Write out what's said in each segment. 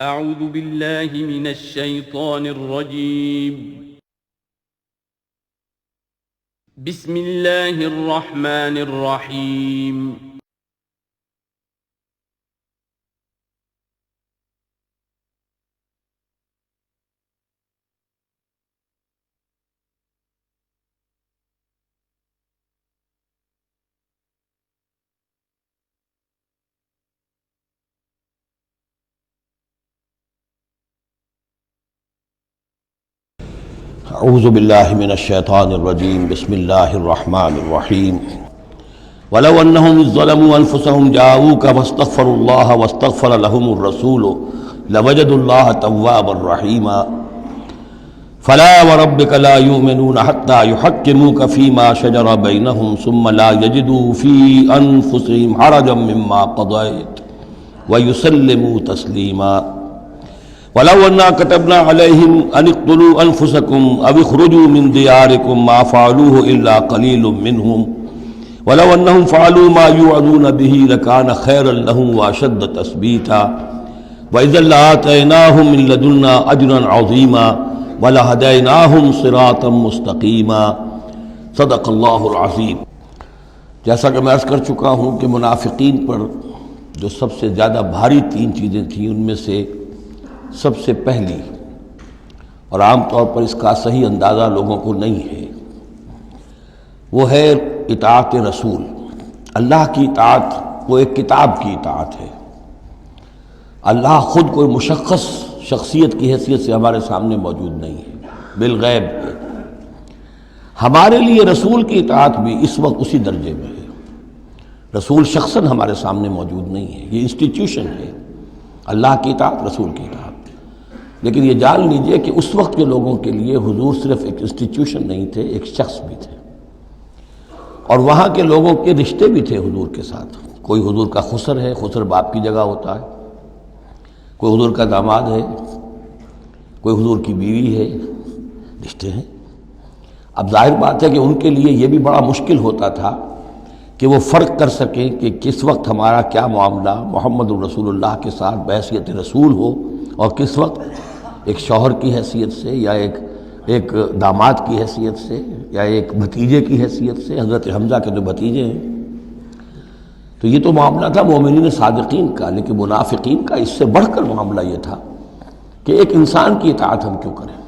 اعوذ باللہ من الشیطان الرجیم بسم اللہ الرحمن الرحیم اعوذ باللہ من الشیطان الرجیم بسم اللہ الرحمن الرحیم ولو انہم اذ ظلموا انفسهم جاءوک واستغفروا اللہ واستغفر لهم الرسول لوجدوا اللہ توابا رحیما فلا وربک لا یؤمنون حتی یحکموک فیما شجر بینہم ثم لا یجدوا فی انفسهم حرجا مما قضیت ویسلموا تسلیما وَلَوْ أَنَّا كَتَبْنَا عَلَيْهِمْ أَنِ اقْتُلُوا أَنفُسَكُمْ أَوِ اخْرُجُوا مِنْ دِيَارِكُمْ مَا فَعَلُوهُ إِلَّا قَلِيلٌ مِّنْهُمْ وَلَوْ أَنَّهُمْ فَعَلُوا مَا يُوعَظُونَ بِهِ لَكَانَ خَيْرًا لَّهُمْ وَأَشَدَّ تَثْبِيتًا وَإِذًا لَّآتَيْنَاهُم مِّن لَّدُنَّا أَجْرًا عَظِيمًا وَلَهَدَيْنَاهُمْ صِرَاطًا مُّسْتَقِيمًا صدق اللہ العظیم۔ جیسا کہ میں عرض کر چکا ہوں کہ منافقین پر جو سب سے زیادہ بھاری تین چیزیں تھیں، ان میں سے سب سے پہلی اور عام طور پر اس کا صحیح اندازہ لوگوں کو نہیں ہے، وہ ہے اطاعت رسول۔ اللہ کی اطاعت وہ ایک کتاب کی اطاعت ہے۔ اللہ خود کوئی مشخص شخصیت کی حیثیت سے ہمارے سامنے موجود نہیں ہے، بالغیب ہے۔ ہمارے لیے رسول کی اطاعت بھی اس وقت اسی درجے میں ہے۔ رسول شخصاً ہمارے سامنے موجود نہیں ہے، یہ انسٹیٹیوشن ہے۔ اللہ کی اطاعت، رسول کی اطاعت۔ لیکن یہ جان لیجئے کہ اس وقت کے لوگوں کے لیے حضور صرف ایک انسٹیٹیوشن نہیں تھے، ایک شخص بھی تھے، اور وہاں کے لوگوں کے رشتے بھی تھے حضور کے ساتھ۔ کوئی حضور کا خسر ہے، خسر باپ کی جگہ ہوتا ہے، کوئی حضور کا داماد ہے، کوئی حضور کی بیوی ہے، رشتے ہیں۔ اب ظاہر بات ہے کہ ان کے لیے یہ بھی بڑا مشکل ہوتا تھا کہ وہ فرق کر سکیں کہ کس وقت ہمارا کیا معاملہ محمد الرسول اللہ کے ساتھ بحیثیت رسول ہو، اور کس وقت ایک شوہر کی حیثیت سے، یا ایک داماد کی حیثیت سے، یا ایک بھتیجے کی حیثیت سے۔ حضرت حمزہ کے جو بھتیجے ہیں، تو یہ تو معاملہ تھا مومنین صادقین کا، لیکن منافقین کا اس سے بڑھ کر معاملہ یہ تھا کہ ایک انسان کی اطاعت ہم کیوں کریں۔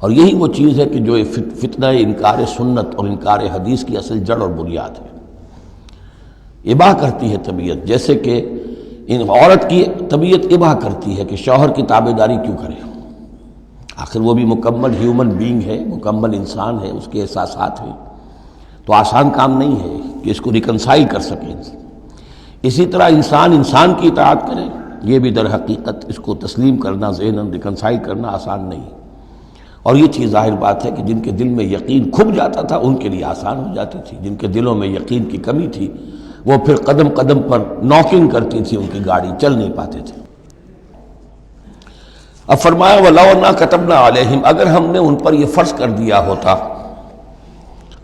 اور یہی وہ چیز ہے کہ جو فتنہ انکار سنت اور انکار حدیث کی اصل جڑ اور بنیاد ہے۔ اباح کرتی ہے طبیعت، جیسے کہ عورت کی طبیعت اباح کرتی ہے کہ شوہر کی تابعداری کیوں کرے، آخر وہ بھی مکمل ہیومن بینگ ہے، مکمل انسان ہے، اس کے احساسات ہیں، تو آسان کام نہیں ہے کہ اس کو ریکنسائل کر سکیں۔ اسی طرح انسان کی اطاعت کرے، یہ بھی در حقیقت اس کو تسلیم کرنا، ذہناً ریکنسائل کرنا آسان نہیں۔ اور یہ چیز ظاہر بات ہے کہ جن کے دل میں یقین کھب جاتا تھا ان کے لیے آسان ہو جاتی تھی، جن کے دلوں میں یقین کی کمی تھی وہ پھر قدم قدم پر ناکنگ کرتی تھی، ان کی گاڑی چل نہیں پاتے تھے۔ اب فرمایا وَلَوْ أَنَّا كَتَبْنَا عَلَيْهِمْ، اگر ہم نے ان پر یہ فرض کر دیا ہوتا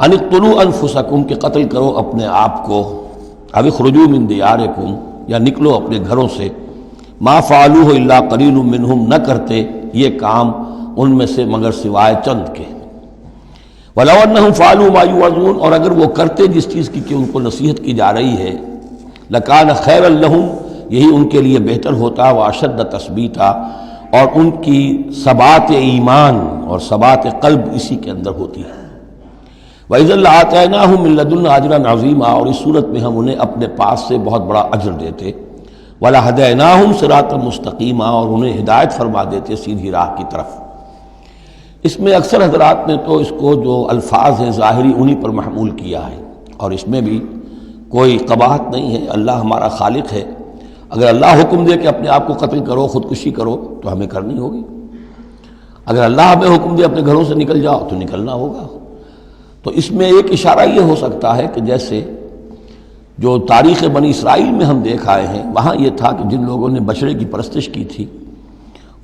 أَنِ اقْتُلُوا أَنفُسَكُمْ کہ قتل کرو اپنے آپ کو، أَوِ اخْرُجُوا مِن دِيَارِكُمْ یا نکلو اپنے گھروں سے، مَا فَعَلُوهُ إِلَّا قَلِيلٌ مِّنْهُمْ نہ کرتے یہ کام ان میں سے مگر سوائے چند کے۔ وَلَوْ أَنَّهُمْ فَعَلُوا مَا يُوعَظُونَ اور اگر وہ کرتے جس چیز کی کہ ان کو نصیحت کی جا رہی ہے، لَكَانَ خَيْرًا لَّهُمْ یہی ان کے لیے بہتر ہوتا، وَأَشَدَّ تَثْبِيتًا اور ان کی ثبات ایمان اور ثبات قلب اسی کے اندر ہوتی ہے۔ وَإِذًا لَّآتَيْنَاهُم مِّن لَّدُنَّا أَجْرًا عَظِيمًا اور اس صورت میں ہم انہیں اپنے پاس سے بہت بڑا اجر دیتے، وَلَهَدَيْنَاهُمْ صِرَاطًا مُّسْتَقِيمًا اور انہیں ہدایت فرما دیتے سیدھی راہ کی طرف۔ اس میں اکثر حضرات نے تو اس کو جو الفاظ ہیں ظاہری انہی پر محمول کیا ہے، اور اس میں بھی کوئی قباحت نہیں ہے۔ اللہ ہمارا خالق ہے، اگر اللہ حکم دے کہ اپنے آپ کو قتل کرو، خودکشی کرو، تو ہمیں کرنی ہوگی۔ اگر اللہ ہمیں حکم دے اپنے گھروں سے نکل جاؤ تو نکلنا ہوگا۔ تو اس میں ایک اشارہ یہ ہو سکتا ہے کہ جیسے جو تاریخ بنی اسرائیل میں ہم دیکھ آئے ہیں، وہاں یہ تھا کہ جن لوگوں نے بچڑے کی پرستش کی تھی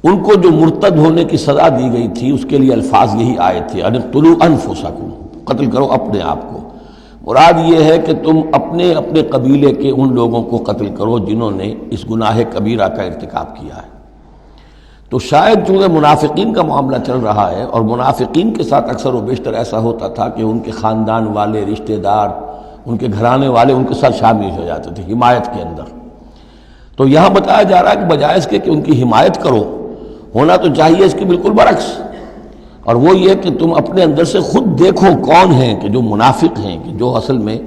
ان کو جو مرتد ہونے کی سزا دی گئی تھی، اس کے لیے الفاظ یہی آئے تھے، ان اقتلوا انفسکم قتل کرو اپنے آپ کو، مراد یہ ہے کہ تم اپنے اپنے قبیلے کے ان لوگوں کو قتل کرو جنہوں نے اس گناہ کبیرہ کا ارتکاب کیا ہے۔ تو شاید چونکہ منافقین کا معاملہ چل رہا ہے، اور منافقین کے ساتھ اکثر و بیشتر ایسا ہوتا تھا کہ ان کے خاندان والے، رشتہ دار، ان کے گھرانے والے ان کے ساتھ شامل ہو جاتے تھے حمایت کے اندر، تو یہاں بتایا جا رہا ہے کہ بجائے اس کے کہ ان کی حمایت کرو، ہونا تو چاہیے اس کے بالکل برعکس، اور وہ یہ کہ تم اپنے اندر سے خود دیکھو کون ہیں کہ جو منافق ہیں، کہ جو اصل میں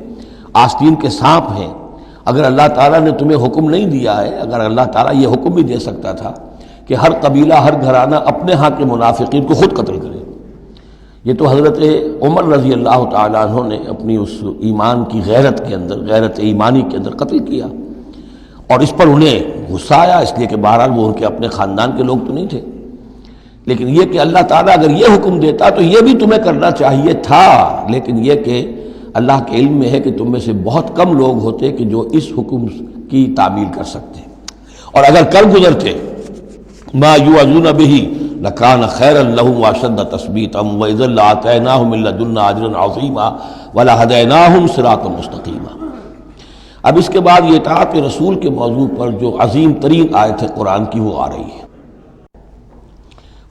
آستین کے سانپ ہیں۔ اگر اللہ تعالیٰ نے تمہیں حکم نہیں دیا ہے، اگر اللہ تعالیٰ یہ حکم بھی دے سکتا تھا کہ ہر قبیلہ، ہر گھرانہ اپنے ہاں کے منافقین کو خود قتل کرے، یہ تو حضرت عمر رضی اللہ تعالیٰ عنہ نے اپنی اس ایمان کی غیرت کے اندر، غیرت ایمانی کے اندر قتل کیا، اور اس پر انہیں غصہ آیا، اس لیے کہ بہرحال وہ ان کے اپنے خاندان کے لوگ تو نہیں تھے، لیکن یہ کہ اللہ تعالیٰ اگر یہ حکم دیتا تو یہ بھی تمہیں کرنا چاہیے تھا، لیکن یہ کہ اللہ کے علم میں ہے کہ تم میں سے بہت کم لوگ ہوتے کہ جو اس حکم کی تعمیل کر سکتے، اور اگر کر گزرتے ما یوعظون بہ لکان خیرا لہم واشد تثبیتا واذا لآتیناہم من لدنا اجرا عظیما ولہدیناہم صراطا مستقیما۔ اب اس کے بعد یہ اطاعت رسول کے موضوع پر جو عظیم ترین آیت ہے قرآن کی وہ آ رہی ہے۔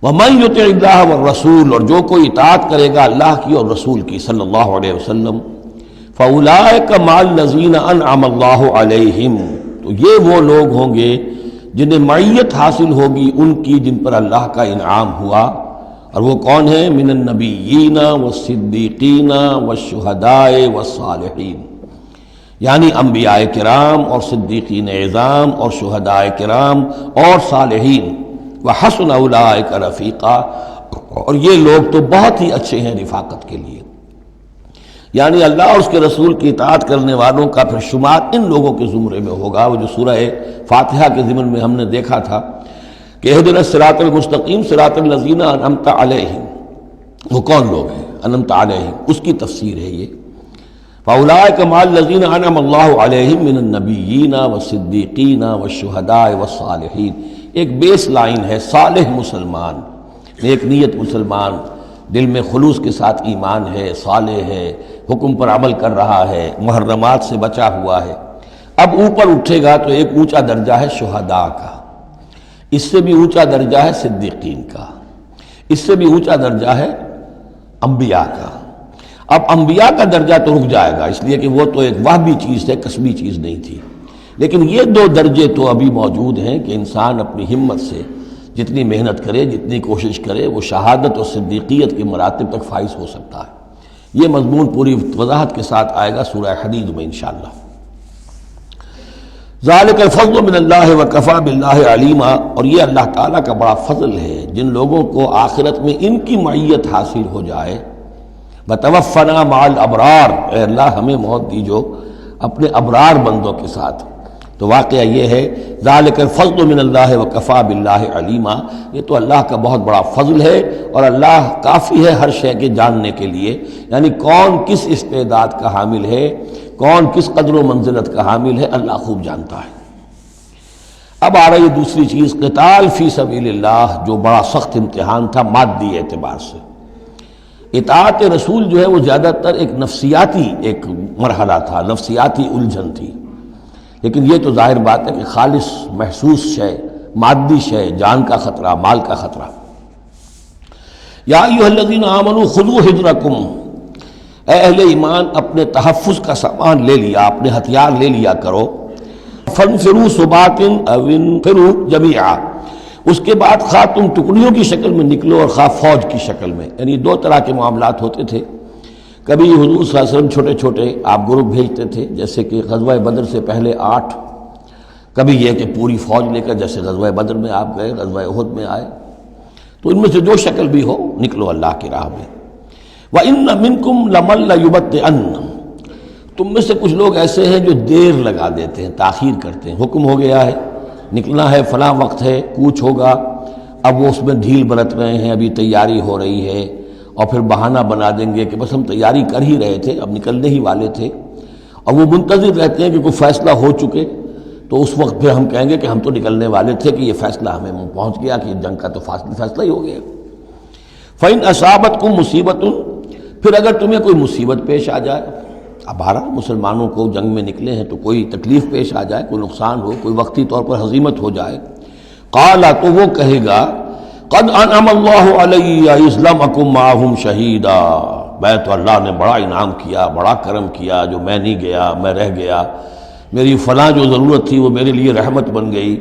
وَمَن يُطِعِ اللَّهَ وَالرَّسُولَ، اور جو کوئی اطاعت کرے گا اللہ کی اور رسول کی صلی اللہ علیہ وسلم، فَأُولَٰئِكَ مَعَ الَّذِينَ أَنْعَمَ اللَّهُ عَلَيْهِمْ، تو یہ وہ لوگ ہوں گے جنہیں معیت حاصل ہوگی ان کی جن پر اللہ کا انعام ہوا، اور وہ کون ہیں؟ من النبیین والصدیقین والشہداء والصالحین، یعنی انبیاء کرام اور صدیقین اعظام اور شہداء کرام اور صالحین، وحسن اولئک رفیقا، اور یہ لوگ تو بہت ہی اچھے ہیں رفاقت کے لیے، یعنی اللہ اور اس کے رسول کی اطاعت کرنے والوں کا پھر شمار ان لوگوں کے زمرے میں ہوگا، وہ جو سورہ فاتحہ کے ضمن میں ہم نے دیکھا تھا کہ اہدنا الصراط المستقیم صراط الذین انعمت علیہم، وہ کون لوگ ہیں انعمت علیہم، اس کی تفسیر ہے یہ۔ فاولئک مع الذین انعم اللہ علیہم من النبیین والصدیقین والشہداء والصالحین، ایک بیس لائن ہے، صالح مسلمان، نیک نیت مسلمان، دل میں خلوص کے ساتھ ایمان ہے، صالح ہے، حکم پر عمل کر رہا ہے، محرمات سے بچا ہوا ہے۔ اب اوپر اٹھے گا تو ایک اونچا درجہ ہے شہداء کا، اس سے بھی اونچا درجہ ہے صدیقین کا، اس سے بھی اونچا درجہ ہے انبیاء کا۔ اب انبیاء کا درجہ تو رک جائے گا، اس لیے کہ وہ تو ایک وہبی چیز ہے، کسبی چیز نہیں تھی، لیکن یہ دو درجے تو ابھی موجود ہیں کہ انسان اپنی ہمت سے جتنی محنت کرے، جتنی کوشش کرے، وہ شہادت اور صدیقیت کے مراتب تک فائز ہو سکتا ہے۔ یہ مضمون پوری وضاحت کے ساتھ آئے گا سورہ حدید میں انشاءاللہ۔ ذالک الفضل من اللہ وکفی باللہ علیما، اور یہ اللہ تعالیٰ کا بڑا فضل ہے جن لوگوں کو آخرت میں ان کی معیت حاصل ہو جائے۔ وتوفنا مع الابرار، اے اللہ ہمیں موت دیجو اپنے ابرار بندوں کے ساتھ۔ تو واقعہ یہ ہے ذالک الفضل من اللہ وکفی باللہ علیما، یہ تو اللہ کا بہت بڑا فضل ہے، اور اللہ کافی ہے ہر شے کے جاننے کے لیے، یعنی کون کس استعداد کا حامل ہے، کون کس قدر و منزلت کا حامل ہے، اللہ خوب جانتا ہے۔ اب آ رہی ہے دوسری چیز، قتال فی سبیل اللہ، جو بڑا سخت امتحان تھا مادی اعتبار سے۔ اطاعت رسول جو ہے وہ زیادہ تر ایک نفسیاتی ایک مرحلہ تھا، نفسیاتی الجھن تھی، لیکن یہ تو ظاہر بات ہے کہ خالص محسوس شے، مادی شے، جان کا خطرہ، مال کا خطرہ۔ یا ایھا الذین آمنوا خذوا حذرکم، اے اہل ایمان اپنے تحفظ کا سامان لے لیا، اپنے ہتھیار لے لیا کرو۔ فانفروا ثبات او انفروا جمیعا، اس کے بعد خواہ تم ٹکڑیوں کی شکل میں نکلو اور خواہ فوج کی شکل میں، یعنی دو طرح کے معاملات ہوتے تھے۔ کبھی حضور صلی اللہ علیہ وسلم چھوٹے چھوٹے آپ گروپ بھیجتے تھے، جیسے کہ غزوہ بدر سے پہلے 8، کبھی یہ کہ پوری فوج لے کر جیسے غزوہ بدر میں آپ گئے، غزوہ احد میں آئے، تو ان میں سے جو شکل بھی ہو نکلو اللہ کی راہ میں۔ وَإِنَّ مِنْكُمْ لَمَن لَيُبَطِّئَنَّ، تم میں سے کچھ لوگ ایسے ہیں جو دیر لگا دیتے ہیں، تاخیر کرتے ہیں، حکم ہو گیا ہے نکلنا ہے، فلاں وقت ہے، کوچ ہوگا، اب وہ اس میں ڈھیل برت رہے ہیں، ابھی تیاری ہو رہی ہے، اور پھر بہانہ بنا دیں گے کہ بس ہم تیاری کر ہی رہے تھے، اب نکلنے ہی والے تھے، اور وہ منتظر رہتے ہیں کہ کوئی فیصلہ ہو چکے، تو اس وقت پھر ہم کہیں گے کہ ہم تو نکلنے والے تھے کہ یہ فیصلہ ہمیں پہنچ گیا کہ جنگ کا تو فیصلہ ہی ہو گیا۔ فَإِنْ أَصَابَتْكُمْ مُصِیبَةٌ، پھر اگر تمہیں کوئی مصیبت پیش آ جائے، اب بہرحال مسلمانوں کو جنگ میں نکلے ہیں تو کوئی تکلیف پیش آ جائے، کوئی نقصان ہو، کوئی وقتی طور پر ہزیمت ہو جائے، قال تو وہ کہے گا قد انعم اللہ علی اذ لم اکن معہم شہیدا، میں تو اللہ نے بڑا انعام کیا، بڑا کرم کیا، جو میں نہیں گیا، میں رہ گیا، میری فلاں جو ضرورت تھی وہ میرے لیے رحمت بن گئی،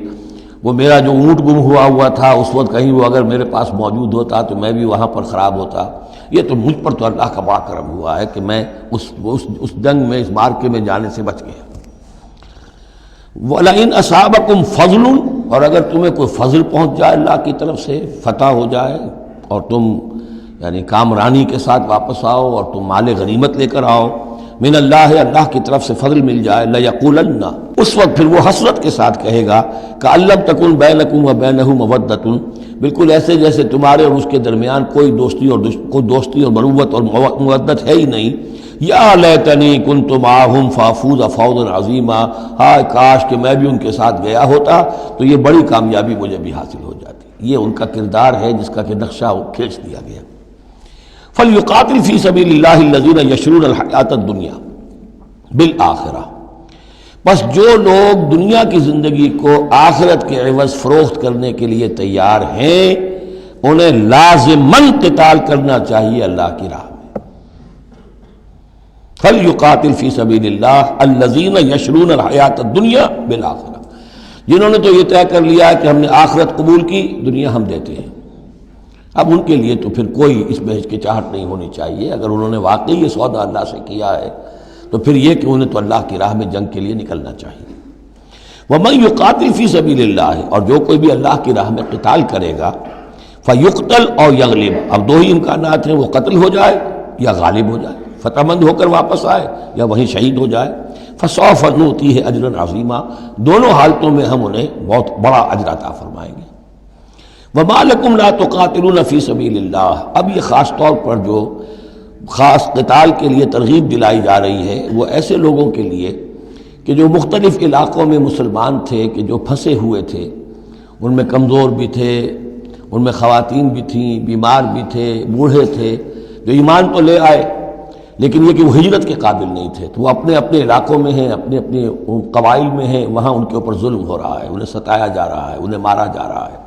وہ میرا جو اونٹ گم ہوا تھا اس وقت کہیں وہ اگر میرے پاس موجود ہوتا تو میں بھی وہاں پر خراب ہوتا، یہ تو مجھ پر تو اللہ کا بڑا کرم ہوا ہے کہ میں اس جنگ میں، اس مارکے میں جانے سے بچ گیا۔ وَلَئِنْ أَصَابَكُمْ فَضْلٌ، اور اگر تمہیں کوئی فضل پہنچ جائے اللہ کی طرف سے، فتح ہو جائے اور تم یعنی کامرانی کے ساتھ واپس آؤ اور تم مال غنیمت لے کر آؤ، من اللہ، اللہ کی طرف سے فضل مل جائے، لَيَقُولَنَّ، اس وقت پھر وہ حسرت کے ساتھ کہے گا کہ لَمْ تَكُنْ بَيْنَكُمْ وَبَيْنَهُ مَوَدَّةٌ، بالکل ایسے جیسے تمہارے اور اس کے درمیان کوئی دوستی اور مروت اور مودت ہے ہی نہیں۔ یا لیتنی کنت معہم فافوز فوزا عظیما، ہائے کاش کہ میں بھی ان کے ساتھ گیا ہوتا تو یہ بڑی کامیابی مجھے بھی حاصل ہو جاتی۔ یہ ان کا کردار ہے جس کا کہ نقشہ کھینچ دیا گیا۔ فَلْيُقَاتِلْ فِي سَبِيلِ اللَّهِ الَّذِينَ يَشْرُونَ الْحَيَاةَ الدُّنْيَا بِالْآخِرَةِ، بس جو لوگ دنیا کی زندگی کو آخرت کے عوض فروخت کرنے کے لیے تیار ہیں انہیں لازماً قتال کرنا چاہیے اللہ کی راہ میں۔ فَلْيُقَاتِلْ فِي سَبِيلِ اللَّهِ الَّذِينَ يَشْرُونَ الْحَيَاةَ الدُّنْيَا بِالْآخِرَةِ، جنہوں نے تو یہ طے کر لیا ہے کہ ہم نے آخرت قبول کی، دنیا ہم دیتے ہیں۔ اب ان کے لیے تو پھر کوئی اس میں ہچکچاہٹ نہیں ہونی چاہیے، اگر انہوں نے واقعی یہ سودا اللہ سے کیا ہے تو پھر یہ کہ انہیں تو اللہ کی راہ میں جنگ کے لیے نکلنا چاہیے۔ وَمَن يُقَاتِلْ فِي سَبِيلِ اللَّهِ، اور جو کوئی بھی اللہ کی راہ میں قتال کرے گا، فَيُقْتَلْ أَوْ يَغْلِبْ، اب دو ہی امکانات ہیں، وہ قتل ہو جائے یا غالب ہو جائے، فتح مند ہو کر واپس آئے یا وہیں شہید ہو جائے۔ فَسَوْفَ نُؤْتِيهِ أَجْرًا عَظِيمًا، دونوں حالتوں میں ہم انہیں بہت بڑا اجر عطا فرمائیں گے۔ وَمَا لَكُمْ لَا تُقَاتِلُونَ فِي سَبِيلِ اللَّهِ، اب یہ خاص طور پر جو خاص قتال کے لیے ترغیب دلائی جا رہی ہے وہ ایسے لوگوں کے لیے کہ جو مختلف علاقوں میں مسلمان تھے، کہ جو پھنسے ہوئے تھے، ان میں کمزور بھی تھے، ان میں خواتین بھی تھیں، بیمار بھی تھے، بوڑھے تھے، جو ایمان تو لے آئے لیکن یہ کہ وہ ہجرت کے قابل نہیں تھے، تو وہ اپنے اپنے علاقوں میں ہیں، اپنے اپنے قبائل میں ہیں، وہاں ان کے اوپر ظلم ہو رہا ہے، انہیں ستایا جا رہا ہے، انہیں مارا جا رہا ہے،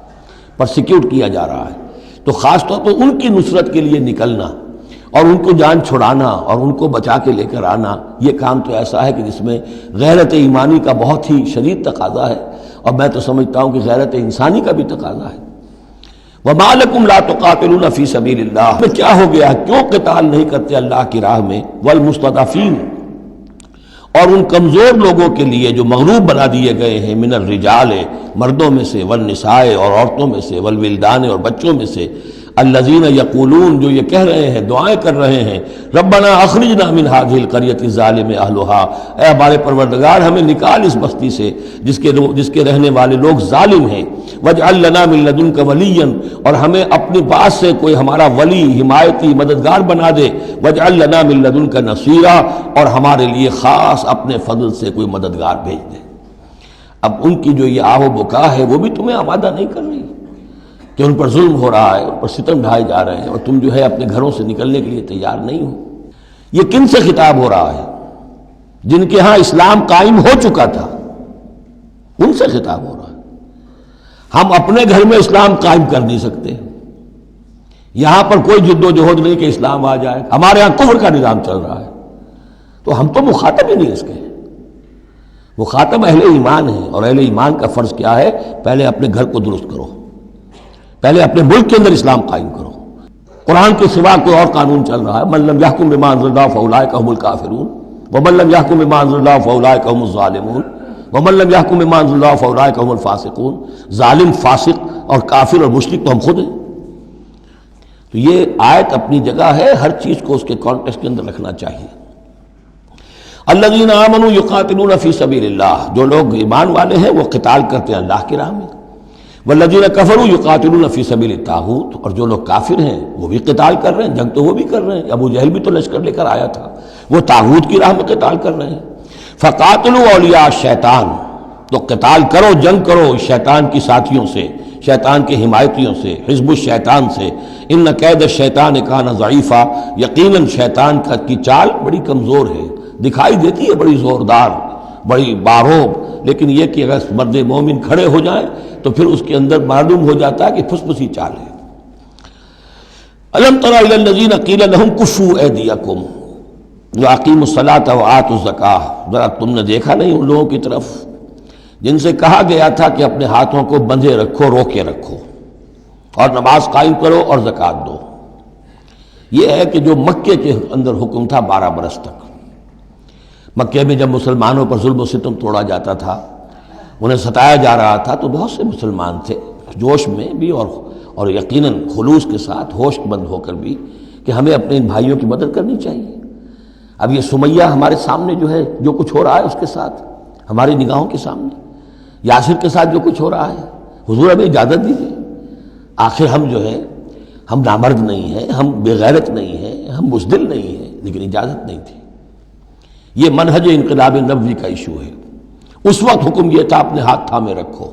پرسیکیوٹ کیا جا رہا ہے، تو خاص طور پر ان کی نصرت کے لیے نکلنا اور ان کو جان چھڑانا اور ان کو بچا کے لے کر آنا، یہ کام تو ایسا ہے کہ جس میں غیرت ایمانی کا بہت ہی شدید تقاضا ہے، اور میں تو سمجھتا ہوں کہ غیرت انسانی کا بھی تقاضا ہے۔ وَمَا لَكُمْ لَا تُقَاتِلُونَ فِي سَبِيلِ اللَّهِ، میں کیا ہو گیا، کیوں قتال نہیں کرتے اللہ کی راہ میں؟ وَالْمُسْتَضْعَفِينَ، اور ان کمزور لوگوں کے لیے جو مغلوب بنا دیے گئے ہیں، من الرجال، مردوں میں سے، والنساء، اور عورتوں میں سے، والولدان، اور بچوں میں سے، الذین یقولون، جو یہ کہہ رہے ہیں، دعائیں کر رہے ہیں، ربنا اخرجنا من هذه القرية الظالم اهلها، اے ہمارے پروردگار ہمیں نکال اس بستی سے جس کے رہنے والے لوگ ظالم ہیں، واجعل لنا من لدنك وليا، اور ہمیں اپنے پاس سے کوئی ہمارا ولی، حمایتی، مددگار بنا دے، واجعل لنا من لدنك نصيرا، اور ہمارے لیے خاص اپنے فضل سے کوئی مددگار بھیج دے۔ اب ان کی جو یہ آہ و بکا ہے وہ بھی تمہیں آمادہ نہیں کر رہی کہ ان پر ظلم ہو رہا ہے، ان پر ستم ڈھائے جا رہے ہیں، اور تم جو ہے اپنے گھروں سے نکلنے کے لیے تیار نہیں ہو۔ یہ کن سے خطاب ہو رہا ہے؟ جن کے ہاں اسلام قائم ہو چکا تھا، ان سے خطاب ہو رہا ہے۔ ہم اپنے گھر میں اسلام قائم کر نہیں سکتے، یہاں پر کوئی جد و جہد نہیں کہ اسلام آ جائے، ہمارے ہاں کفر کا نظام چل رہا ہے، تو ہم تو مخاطب ہی نہیں اس کے۔ مخاطب اہل ایمان ہیں، اور اہل ایمان کا فرض کیا ہے؟ پہلے اپنے گھر کو درست کرو، پہلے اپنے ملک کے اندر اسلام قائم کرو۔ قرآن کے سوا کوئی اور قانون چل رہا ہے، من لم يحکم بما انزل اللہ فاولئک هم الکافرون ومن لم يحکم بما انزل اللہ فاولئک هم الظالمون ومن لم يحکم بما انزل اللہ فاولئک هم الفاسقون۔ ظالم، فاسق اور کافر اور مشرک تو ہم خود ہیں۔ تو یہ آیت اپنی جگہ ہے، ہر چیز کو اس کے کانٹیکسٹ کے اندر رکھنا چاہیے۔ الذین آمنوا یقاتلون فی سبیل اللہ، جو لوگ ایمان والے ہیں وہ قتال کرتے ہیں اللہ کی راہ میں۔ والذین کفروا یقاتلون فی سبیل الطاغوت، اور جو لوگ کافر ہیں وہ بھی قتال کر رہے ہیں، جنگ تو وہ بھی کر رہے ہیں، ابو جہل بھی تو لشکر لے کر آیا تھا، وہ طاغوت کی راہ میں قتال کر رہے ہیں۔ فقاتلوا اولیاء الشیطان، تو قتال کرو، جنگ کرو شیطان کی ساتھیوں سے، شیطان کے حمایتیوں سے، حزب الشیطان سے۔ ان کید الشیطان کان ضعیفا، یقیناً شیطان کی چال بڑی کمزور ہے، دکھائی دیتی ہے بڑی زوردار، بڑی باروب، لیکن یہ کہ اگر مرد مومن کھڑے ہو جائیں تو پھر اس کے اندر معلوم ہو جاتا ہے کہ پھسپسی چال ہے۔ الم تر الی الذین قیل لهم کفوا ایدیکم واقیموا الصلاۃ وآتوا الزکاۃ، ذرا تم نے دیکھا نہیں ان لوگوں کی طرف جن سے کہا گیا تھا کہ اپنے ہاتھوں کو بندھے رکھو، روکے رکھو، اور نماز قائم کرو اور زکوٰۃ دو۔ یہ ہے کہ جو مکے کے اندر حکم تھا 12 برس تک، مکے میں جب مسلمانوں پر ظلم و ستم توڑا جاتا تھا، انہیں ستایا جا رہا تھا، تو بہت سے مسلمان تھے جوش میں بھی اور یقیناً خلوص کے ساتھ ہوش مند ہو کر بھی کہ ہمیں اپنے ان بھائیوں کی مدد کرنی چاہیے۔ اب یہ سمیہ ہمارے سامنے جو ہے، جو کچھ ہو رہا ہے اس کے ساتھ ہماری نگاہوں کے سامنے، یاسر کے ساتھ جو کچھ ہو رہا ہے، حضور ہمیں اجازت دیجیے۔ آخر ہم جو ہے، ہم نامرد نہیں ہیں، ہم بے غیرت نہیں ہیں، ہم بزدل نہیں ہیں، لیکن اجازت نہیں تھی۔ یہ منہج انقلاب نبوی کا ایشو ہے۔ اس وقت حکم یہ تھا اپنے ہاتھ تھامے رکھو،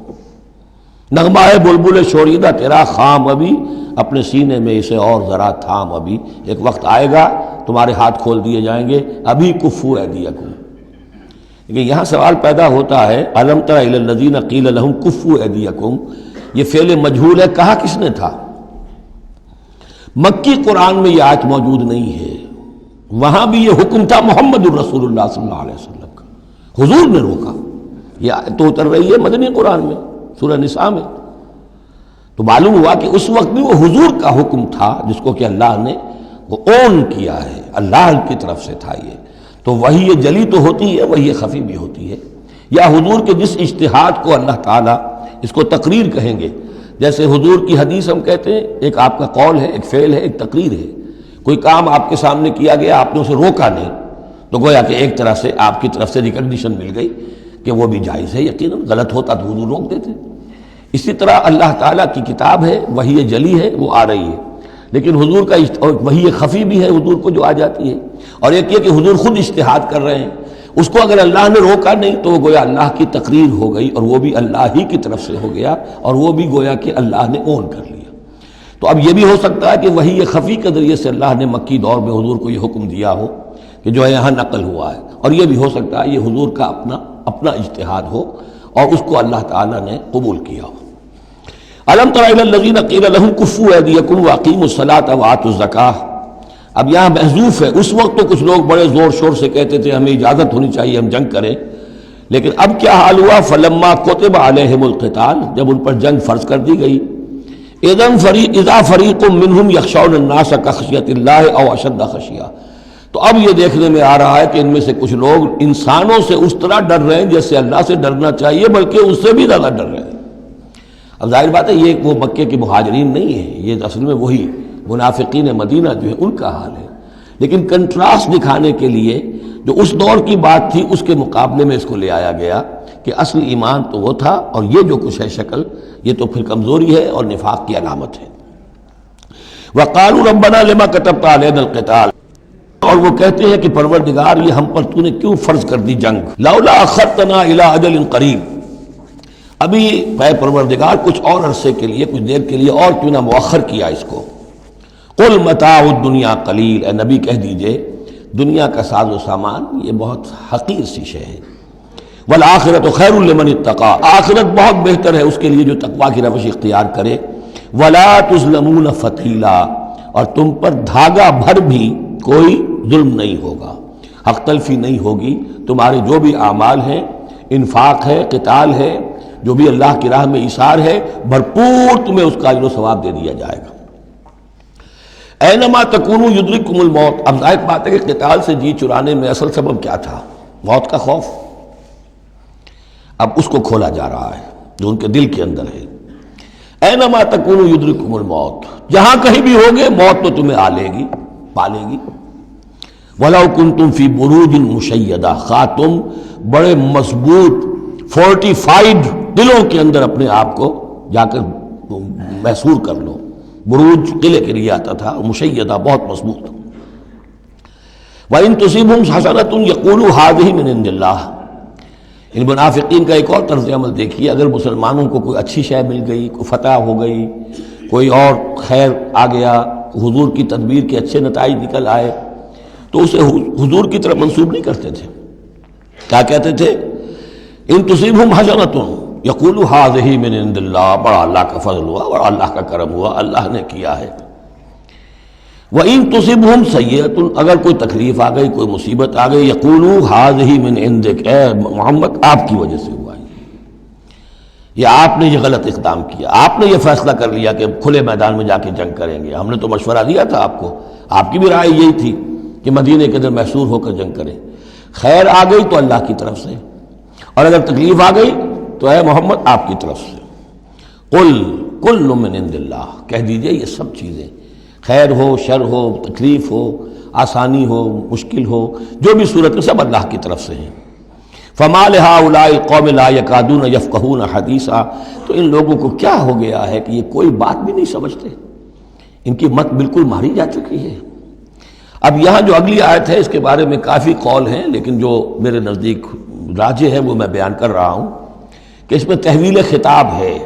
نغمہ ہے بلبل شوریدہ تیرا خام ابھی، اپنے سینے میں اسے اور ذرا تھام ابھی، ایک وقت آئے گا تمہارے ہاتھ کھول دیے جائیں گے، ابھی کفوا ایدیکم۔ لیکن یہاں سوال پیدا ہوتا ہے، الم تر الی الذین قیل لهم کفوا ایدیکم، یہ فعل مجہول ہے، کہا کس نے تھا؟ مکی قرآن میں یہ آیت موجود نہیں ہے، وہاں بھی یہ حکم تھا محمد الرسول اللہ صلی اللہ علیہ وسلم کا، حضور نے روکا۔ یہ آیت تو اتر رہی ہے مدنی قرآن میں، سورہ نساء میں، تو معلوم ہوا کہ اس وقت بھی وہ حضور کا حکم تھا جس کو کہ اللہ نے وہ اون کیا ہے، اللہ کی طرف سے تھا یہ۔ تو وہی یہ جلی تو ہوتی ہے، وہی یہ خفی بھی ہوتی ہے، یا حضور کے جس اجتہاد کو اللہ تعالیٰ اس کو تقریر کہیں گے، جیسے حضور کی حدیث ہم کہتے ہیں، ایک آپ کا قول ہے، ایک فعل ہے، ایک تقریر ہے۔ کوئی کام آپ کے سامنے کیا گیا، آپ نے اسے روکا نہیں، تو گویا کہ ایک طرح سے آپ کی طرف سے ریکگنیشن مل گئی کہ وہ بھی جائز ہے، یقیناً غلط ہوتا تو حضور روک دیتے۔ اسی طرح اللہ تعالیٰ کی کتاب ہے، وحی جلی ہے، وہ آ رہی ہے، لیکن حضور کا وحی خفی بھی ہے حضور کو جو آ جاتی ہے، اور ایک یہ کہ حضور خود اجتہاد کر رہے ہیں، اس کو اگر اللہ نے روکا نہیں تو وہ گویا اللہ کی تقریر ہو گئی، اور وہ بھی اللہ ہی کی طرف سے ہو گیا، اور وہ بھی گویا کہ اللہ نے اون کر لیا۔ تو اب یہ بھی ہو سکتا ہے کہ وحی خفی کے ذریعے سے اللہ نے مکی دور میں حضور کو یہ حکم دیا ہو کہ جو ہے یہاں نقل ہوا ہے، اور یہ بھی ہو سکتا ہے یہ حضور کا اپنا اجتہاد ہو اور اس کو اللہ تعالیٰ نے قبول کیا ہو۔ الم تر الی الذین قیل لهم کفوا ایدیکم واقیموا الصلاۃ وآتوا الزکاۃ، اب یہاں محذوف ہے۔ اس وقت تو کچھ لوگ بڑے زور شور سے کہتے تھے ہمیں اجازت ہونی چاہیے، ہم جنگ کریں، لیکن اب کیا حال ہوا؟ فلما کتب علیہم القتال، جب ان پر جنگ فرض کر دی گئی، اذا فریق منہم یخشون الناس کخشیۃ اللہ او اشد خشیہ، تو اب یہ دیکھنے میں آ رہا ہے کہ ان میں سے کچھ لوگ انسانوں سے اس طرح ڈر رہے ہیں جیسے اللہ سے ڈرنا چاہیے، بلکہ اس سے بھی زیادہ ڈر رہے ہیں۔ اب ظاہر بات ہے یہ وہ مکے کے مہاجرین نہیں ہیں، یہ اصل میں وہی منافقین مدینہ جو ہے ان کا حال ہے، لیکن کنٹراسٹ دکھانے کے لیے جو اس دور کی بات تھی اس کے مقابلے میں اس کو لے آیا گیا کہ اصل ایمان تو وہ تھا، اور یہ جو کچھ ہے شکل، یہ تو پھر کمزوری ہے اور نفاق کی علامت ہے۔ وَقَالُوا رَبَّنَا لِمَا كَتَبْتَ عَلَيْنَا الْقِتَالَ، اور وہ کہتے ہیں کہ پروردگار یہ ہم پر تو نے کیوں فرض کر دی جنگ، لَوْلَا أَخَّرْتَنَا إِلَىٰ أَجَلٍ قَرِيبٍ، ابھی اے پروردگار کچھ اور عرصے کے لیے، کچھ دیر کے لیے اور کیوں نہ مؤخر کیا اس کو۔ قُلْ مَتَاعُ الدُّنْيَا قَلِيلٌ، اے نبی کہہ دیجئے دنیا کا ساز و سامان یہ بہت حقیر سی شے ہے، وَالْآخِرَةُ خَيْرٌ لِمَنِ اتَّقَىٰ، آخرت بہت بہتر ہے اس کے لیے جو تقویٰ کی روش اختیار کرے، وَلَا تُظْلَمُونَ فَتِيلًا، اور تم پر دھاگا بھر بھی کوئی ظلم نہیں ہوگا، حق تلفی نہیں ہوگی، تمہارے جو بھی اعمال ہیں، انفاق ہے، قتال ہے، جو بھی اللہ کی راہ میں ایثار ہے، بھرپور تمہیں اس کا اجر و ثواب دے دیا جائے گا۔ اینما تکونوا یدرککم الموت، اب ظاہر بات ہے کہ قتال سے جی چرانے میں اصل سبب کیا تھا؟ موت کا خوف، اب اس کو کھولا جا رہا ہے جو ان کے دل کے اندر ہے۔ اینما تکونوا یدرککم الموت، جہاں کہیں بھی ہوگے موت تو تمہیں آ لے گی، پا لے گی۔ وَلَوْ كُنْتُمْ فِي بُرُوجٍ مُشَيَّدَةٍ، خواہ تم بڑے مضبوط فورٹیفائڈ دلوں کے اندر اپنے آپ کو جا کر محصور کر لو، بروج قلعے کے لیے آتا تھا، مشیدہ بہت مضبوط۔ وَإِن تُصِبْهُمْ حَسَنَةٌ يَقُولُوا هَٰذِهِ مِنْ عِندِ اللَّهِ، ان منافقین کا ایک اور طرز عمل دیکھیے، اگر مسلمانوں کو کوئی اچھی شے مل گئی، کوئی فتح ہو گئی، کوئی اور خیر آ گیا، حضور کی تدبیر کے اچھے نتائج نکل آئے، تو اسے حضور کی طرف منسوب نہیں کرتے تھے. کیا کہتے تھے؟ ان تصیبہم حسنۃ یقولوا ھذہ من عند اللہ، بڑا اللہ کا فضل ہوا، بڑا اللہ کا کرم ہوا، اللہ نے کیا ہے. وَإِن تُصِبْهُمْ سَيِّئَةٌ، اگر کوئی تکلیف آ گئی، کوئی مصیبت آ گئی، یقولوا ھذہ من عندک، اے محمد آپ کی وجہ سے ہوا ہے، یہ آپ نے یہ غلط اقدام کیا، آپ نے یہ فیصلہ کر لیا کہ کھلے میدان میں جا کے جنگ کریں گے، ہم نے تو مشورہ دیا تھا آپ کو، آپ کی بھی رائے یہی تھی کہ مدینے کے اندر محصور ہو کر جنگ کریں. خیر آ گئی تو اللہ کی طرف سے، اور اگر تکلیف آ گئی تو اے محمد آپ کی طرف سے. قل کل من عند اللہ، کہہ دیجئے یہ سب چیزیں، خیر ہو، شر ہو، تکلیف ہو، آسانی ہو، مشکل ہو، جو بھی صورت میں سب اللہ کی طرف سے ہیں. فما لہؤلاء القوم لا یکادون یفقہون حدیثا، تو ان لوگوں کو کیا ہو گیا ہے کہ یہ کوئی بات بھی نہیں سمجھتے، ان کی مت بالکل ماری جا چکی ہے. اب یہاں جو اگلی آیت ہے اس کے بارے میں کافی قول ہیں، لیکن جو میرے نزدیک راجح ہے وہ میں بیان کر رہا ہوں کہ اس میں تحویل خطاب ہے.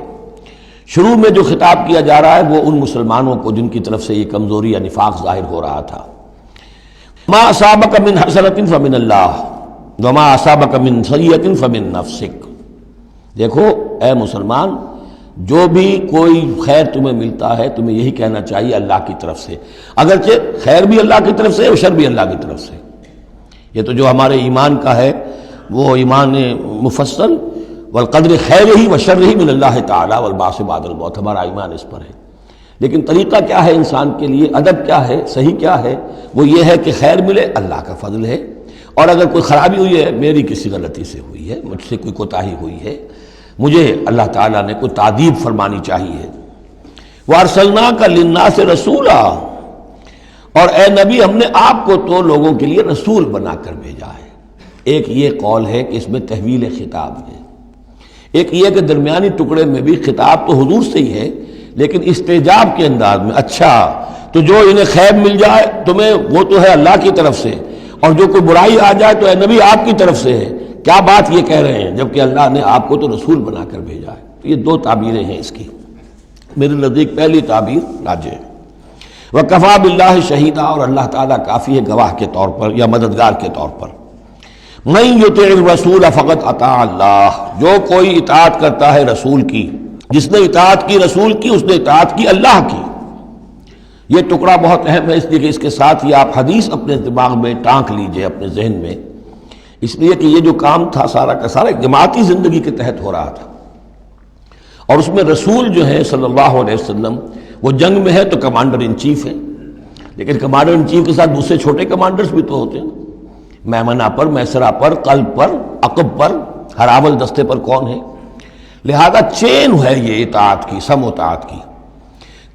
شروع میں جو خطاب کیا جا رہا ہے وہ ان مسلمانوں کو جن کی طرف سے یہ کمزوری یا نفاق ظاہر ہو رہا تھا. ما اصابک من حسنۃ فمن اللہ وما اصابک من سیئۃ فمن نفسک. دیکھو اے مسلمان، جو بھی کوئی خیر تمہیں ملتا ہے تمہیں یہی کہنا چاہیے اللہ کی طرف سے، اگرچہ خیر بھی اللہ کی طرف سے اور شر بھی اللہ کی طرف سے. یہ تو جو ہمارے ایمان کا ہے وہ ایمان مفصل، والقدر خیرہ وشرہ من اللہ تعالی والبعث بعد الموت، ہمارا ایمان اس پر ہے. لیکن طریقہ کیا ہے انسان کے لیے، ادب کیا ہے، صحیح کیا ہے؟ وہ یہ ہے کہ خیر ملے اللہ کا فضل ہے، اور اگر کوئی خرابی ہوئی ہے میری کسی غلطی سے ہوئی ہے، مجھ سے کوئی کوتاہی ہوئی ہے، مجھے اللہ تعالیٰ نے کوئی تعدیب فرمانی چاہیے. وَأَرْسَلْنَاكَ لِلنَّاسِ رَسُولًا، اور اے نبی ہم نے آپ کو تو لوگوں کے لیے رسول بنا کر بھیجا ہے. ایک یہ قول ہے کہ اس میں تحویل خطاب ہے، ایک یہ کہ درمیانی ٹکڑے میں بھی خطاب تو حضور سے ہی ہے لیکن استجاب کے انداز میں. اچھا تو جو انہیں خیر مل جائے تمہیں وہ تو ہے اللہ کی طرف سے، اور جو کوئی برائی آ جائے تو اے نبی آپ کی طرف سے ہے. کیا بات یہ کہہ رہے ہیں جبکہ اللہ نے آپ کو تو رسول بنا کر بھیجا ہے. تو یہ دو تعبیریں ہیں اس کی. میرے نزدیک پہلی تعبیر راجح ہے. وَكَفَى بِاللَّهِ شَهِيدًا، اور اللہ تعالیٰ کافی ہے گواہ کے طور پر یا مددگار کے طور پر. مَن يُطِعِ الرَّسُولَ فَقَدْ أَطَاعَ اللَّهَ، جو کوئی اطاعت کرتا ہے رسول کی، جس نے اطاعت کی رسول کی اس نے اطاعت کی اللہ کی. یہ ٹکڑا بہت اہم ہے، اس لیے کہ اس کے ساتھ ہی آپ حدیث اپنے دماغ میں ٹانک لیجئے، اپنے ذہن میں، اس لیے کہ یہ جو کام تھا سارا کا سارا ایک جماعتی زندگی کے تحت ہو رہا تھا، اور اس میں رسول جو ہے صلی اللہ علیہ وسلم وہ جنگ میں ہے تو کمانڈر ان چیف ہے، لیکن کمانڈر ان چیف کے ساتھ دوسرے چھوٹے کمانڈرز بھی تو ہوتے ہیں، میمنہ پر، میسرہ پر، قلب پر، عقب پر، ہراول دستے پر کون ہے. لہذا چین ہے یہ اطاعت کی، سم اطاعت کی،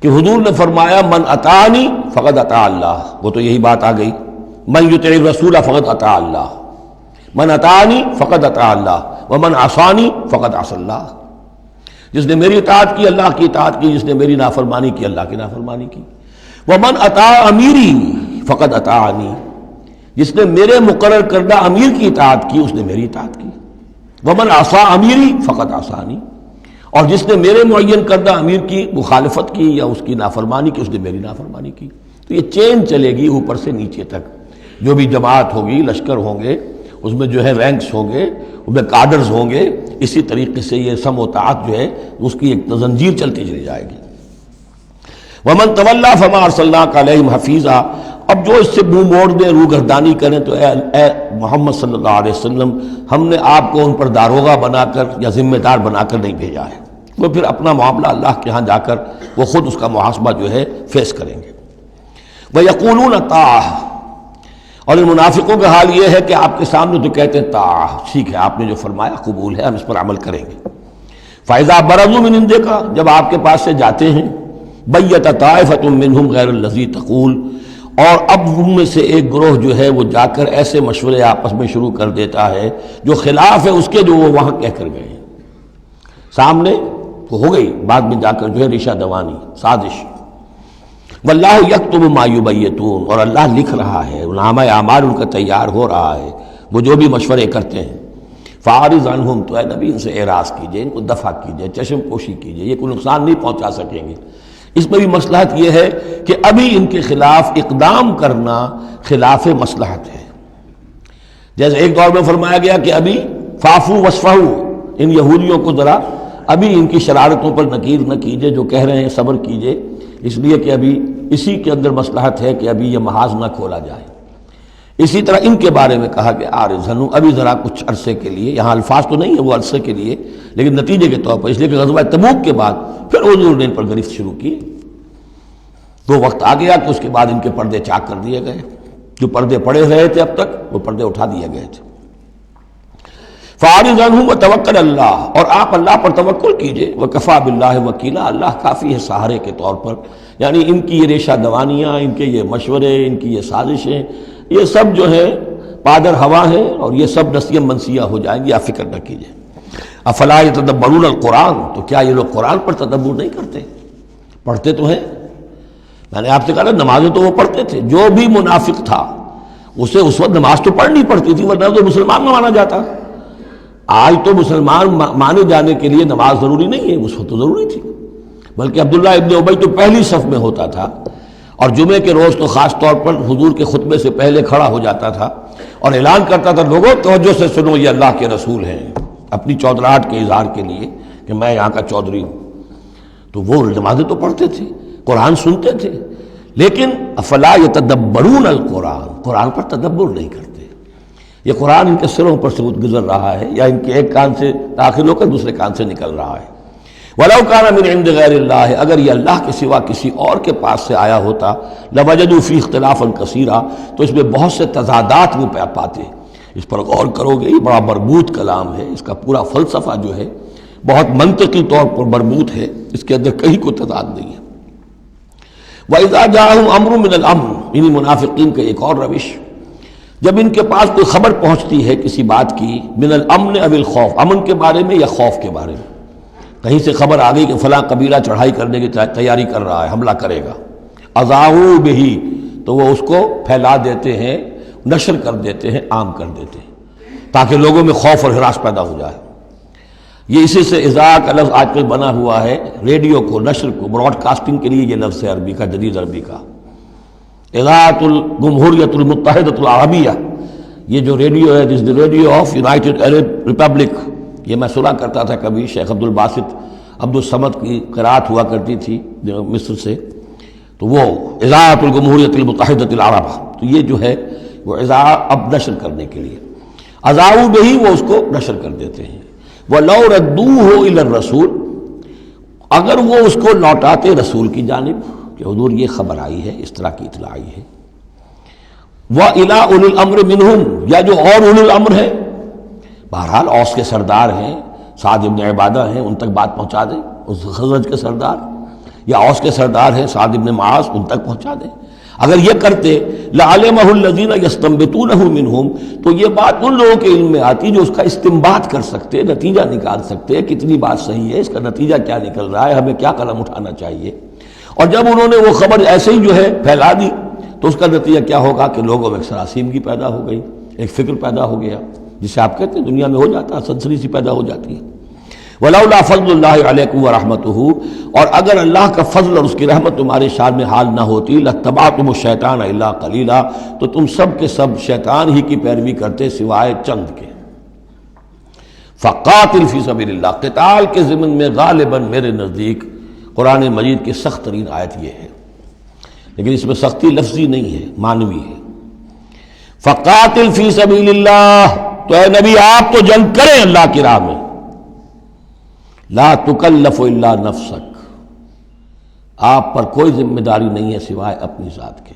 کہ حضور نے فرمایا من اطاعنی فقد اطاع اللہ، وہ تو یہی بات آ گئی، من یطع الرسول فقد اطاع اللہ، من اطاعنی فقد اطاع اللہ ومن عصانی فقد عصى اللہ. جس نے میری اطاعت کی اللہ کی اطاعت کی، جس نے میری نافرمانی کی اللہ کی نافرمانی کی. ومن اطاع امیری فقد اطاعنی، جس نے میرے مقرر کردہ امیر کی اطاعت کی اس نے میری اطاعت کی. ومن عصى امیری فقد عصانی، اور جس نے میرے معین کردہ امیر کی مخالفت کی یا اس کی نافرمانی کی اس نے میری نافرمانی کی. تو یہ چین چلے گی اوپر سے نیچے تک. جو بھی جماعت ہوگی، لشکر ہوں گے، اس میں جو ہے رینکس ہوں گے، اس میں کارڈرز ہوں گے، اسی طریقے سے یہ سم و طاعت جو ہے اس کی ایک زنجیر چلتی چلی جائے گی. ومن تولیٰ فما ارسلناک علیہم حفیظا، اب جو اس سے منہ موڑ دیں، روگردانی کریں، تو اے محمد صلی اللہ علیہ وسلم ہم نے آپ کو ان پر داروغہ بنا کر یا ذمہ دار بنا کر نہیں بھیجا ہے. وہ پھر اپنا معاملہ اللہ کے ہاں جا کر وہ خود اس کا محاسبہ جو ہے فیس کریں گے. وَيَقُولُونَ طَاعَةٌ، اور ان منافقوں کا حال یہ ہے کہ آپ کے سامنے تو کہتے ہیں طاعہ، ٹھیک ہے آپ نے جو فرمایا قبول ہے، ہم اس پر عمل کریں گے. فَإِذَا بَرَزُوا مِنْ عِنْدِكَ، جب آپ کے پاس سے جاتے ہیں، بَيَّتَ طَائِفَةٌ مِّنْهُمْ غَيْرَ الَّذِي تَقُولُ، اور اب ان میں سے ایک گروہ جو ہے وہ جا کر ایسے مشورے آپس میں شروع کر دیتا ہے جو خلاف ہے اس کے جو وہ وہاں کہہ کر گئے ہیں. سامنے تو ہو گئی، بعد میں جا کر جو ہے ریشہ دوانی، سازش. واللہ یکتب ما یبیتون، اور اللہ لکھ رہا ہے، نامہ اعمال ان کا تیار ہو رہا ہے، وہ جو بھی مشورے کرتے ہیں. فاعرض عنہم، تو اے نبی ان سے اعراض کیجئے، ان کو دفع کیجئے، چشم پوشی کیجئے، یہ کوئی نقصان نہیں پہنچا سکیں گے. اس میں بھی مصلحت یہ ہے کہ ابھی ان کے خلاف اقدام کرنا خلاف مصلحت ہے. جیسے ایک دور میں فرمایا گیا کہ ابھی فافو وصفحو، ان یہودیوں کو ذرا ابھی ان کی شرارتوں پر نکیر نہ کیجئے، جو کہہ رہے ہیں صبر کیجئے، اس لیے کہ ابھی اسی کے اندر مصلحت ہے کہ ابھی یہ محاذ نہ کھولا جائے. اسی طرح ان کے بارے میں کہا کہ آرزنو، ابھی ذرا کچھ عرصے کے لیے، یہاں الفاظ تو نہیں ہے وہ عرصے کے لیے، لیکن نتیجے کے طور پر، اس لیے کہ غزوہ تبوک کے بعد پھر حضور نے ان پر گرفت شروع کی. وہ وقت آ گیا کہ اس کے بعد ان کے پردے چاک کر دیے گئے، جو پردے پڑے رہے تھے اب تک وہ پردے اٹھا دیے گئے تھے. فَأَعْرِضْ عَنْهُمْ وَتَوَكَّلْ عَلَى اللَّهِ، اور آپ اللہ پر توکل کیجئے. وَكَفَىٰ بِاللَّهِ وَكِيلًا، اللہ کافی ہے سہارے کے طور پر. یعنی ان کی یہ ریشہ دوانیاں، ان کے یہ مشورے، ان کی یہ سازشیں، یہ سب جو ہے پادر ہوا ہے، اور یہ سب نسیاں منسیہ ہو جائیں گی، آپ فکر نہ کیجئے. افلا یتدبرون القرآن، تو کیا یہ لوگ قرآن پر تدبر نہیں کرتے؟ پڑھتے تو ہیں. میں نے آپ سے کہا نا، نمازیں تو وہ پڑھتے تھے. جو بھی منافق تھا اسے اس وقت نماز تو پڑھنی پڑتی تھی، ورنہ تو مسلمان نہ مانا جاتا. آج تو مسلمان مانے جانے کے لیے نماز ضروری نہیں ہے، اس وقت تو ضروری تھی. بلکہ عبداللہ ابن ابی تو پہلی صف میں ہوتا تھا، اور جمعے کے روز تو خاص طور پر حضور کے خطبے سے پہلے کھڑا ہو جاتا تھا اور اعلان کرتا تھا، لوگوں توجہ سے سنو، یہ اللہ کے رسول ہیں، اپنی چودراہٹ کے اظہار کے لیے کہ میں یہاں کا چودھری ہوں. تو وہ نمازیں تو پڑھتے تھے، قرآن سنتے تھے، لیکن افلا یتدبرون القرآن، قرآن پر تدبر نہیں کرتے. یہ قرآن ان کے سروں پر سے گزر رہا ہے، یا ان کے ایک کان سے داخل ہو کر دوسرے کان سے نکل رہا ہے. وَلَوْ كَانَ مِنْ عِنْدِ غَيْرِ اللَّهِ، اگر یہ اللہ کے سوا کسی اور کے پاس سے آیا ہوتا، لَوَجَدُوا فِيهِ اخْتِلَافًا كَثِيرًا، تو اس میں بہت سے تضادات وہ پاتے. اس پر غور کرو گے، یہ بڑا مربوط کلام ہے، اس کا پورا فلسفہ جو ہے بہت منطقی طور پر مربوط ہے، اس کے اندر کہیں کوئی تضاد نہیں ہے. وَإِذَا جَاءَهُمْ أَمْرٌ مِّنَ الْأَمْرِ، انہی منافقین کا ایک اور روش، جب ان کے پاس کوئی خبر پہنچتی ہے کسی بات کی، من الامن او الخوف، امن کے بارے میں یا خوف کے بارے میں، کہیں سے خبر آ گئی کہ فلاں قبیلہ چڑھائی کرنے کی تیاری کر رہا ہے، حملہ کرے گا، اذاعوا بہ، تو وہ اس کو پھیلا دیتے ہیں، نشر کر دیتے ہیں، عام کر دیتے ہیں، تاکہ لوگوں میں خوف اور ہراس پیدا ہو جائے. یہ اسی سے اذاع کا لفظ آج کل بنا ہوا ہے، ریڈیو کو، نشر کو، براڈ کاسٹنگ کے لیے یہ لفظ ہے عربی کا، جدید عربی کا. اذاعۃ الجمہوریۃ المتحدۃ العربیہ، یہ جو ریڈیو ہے، this the radio of United Arab Republic, یہ میں سنا کرتا تھا کبھی، شیخ عبد الباسط عبد الصمد کی قرات ہوا کرتی تھی مصر سے، تو وہ اذاعۃ الجمہوریۃ المتحدۃ العرب، تو یہ جو ہے وہ اذاع اب نشر کرنے کے لیے، اذاعوا بہ، وہ اس کو نشر کر دیتے ہیں. وَلَوْ رَدُّوهُ إِلَى الرَّسُولِ، اگر وہ اس کو لوٹاتے رسول کی جانب کہ حضور یہ خبر آئی ہے، اس طرح کی اطلاع آئی ہے، وَإِلَىٰ أُولِي الْأَمْرِ مِنْهُمْ، یا جو اور اولو الامر ہیں، بہرحال اوس کے سردار ہیں، سعد ابن عبادہ ہیں، ان تک بات پہنچا دیں، اس خزرج کے سردار، یا اوس کے سردار ہیں سعد ابن معاذ، ان تک پہنچا دیں. اگر یہ کرتے لَعَلِمَهُ الَّذِينَ يَسْتَنبِطُونَهُ مِنْهُمْ، تو یہ بات ان لوگوں کے علم میں آتی جو اس کا استنباط کر سکتے، نتیجہ نکال سکتے، کتنی بات صحیح ہے، اس کا نتیجہ کیا نکل رہا ہے، ہمیں کیا قدم اٹھانا چاہیے. اور جب انہوں نے وہ خبر ایسے ہی جو ہے پھیلا دی، تو اس کا نتیجہ کیا ہوگا کہ لوگوں میں ایک سراسیمگی پیدا ہو گئی، ایک فکر پیدا ہو گیا، جسے آپ کہتے ہیں دنیا میں ہو جاتا ہے، سنسنی سی پیدا ہو جاتی ہے. وَلَوْلَا فَضْلُ اللَّهِ عَلَيْكُمْ وَرَحْمَتُهُ، اور اگر اللہ کا فضل اور اس کی رحمت تمہارے شان میں حال نہ ہوتی، لَاتَّبَعْتُمُ الشَّيْطَانَ إِلَّا قَلِيلًا، تو تم سب کے سب شیطان ہی کی پیروی کرتے سوائے چند کے. فَقَاتِلْ فِي سَبِيلِ اللَّهِ، قتال کے ضمن میں غالباً میرے نزدیک قرآن مجید کی سخت ترین آیت یہ ہے، لیکن اس میں سختی لفظی نہیں ہے، معنوی ہے. فَقَاتِلْ فِي سَبِيلِ اللَّهِ، تو اے نبی آپ تو جنگ کریں اللہ کی راہ میں. لا تکلف الا نفسک، آپ پر کوئی ذمہ داری نہیں ہے سوائے اپنی ذات کے.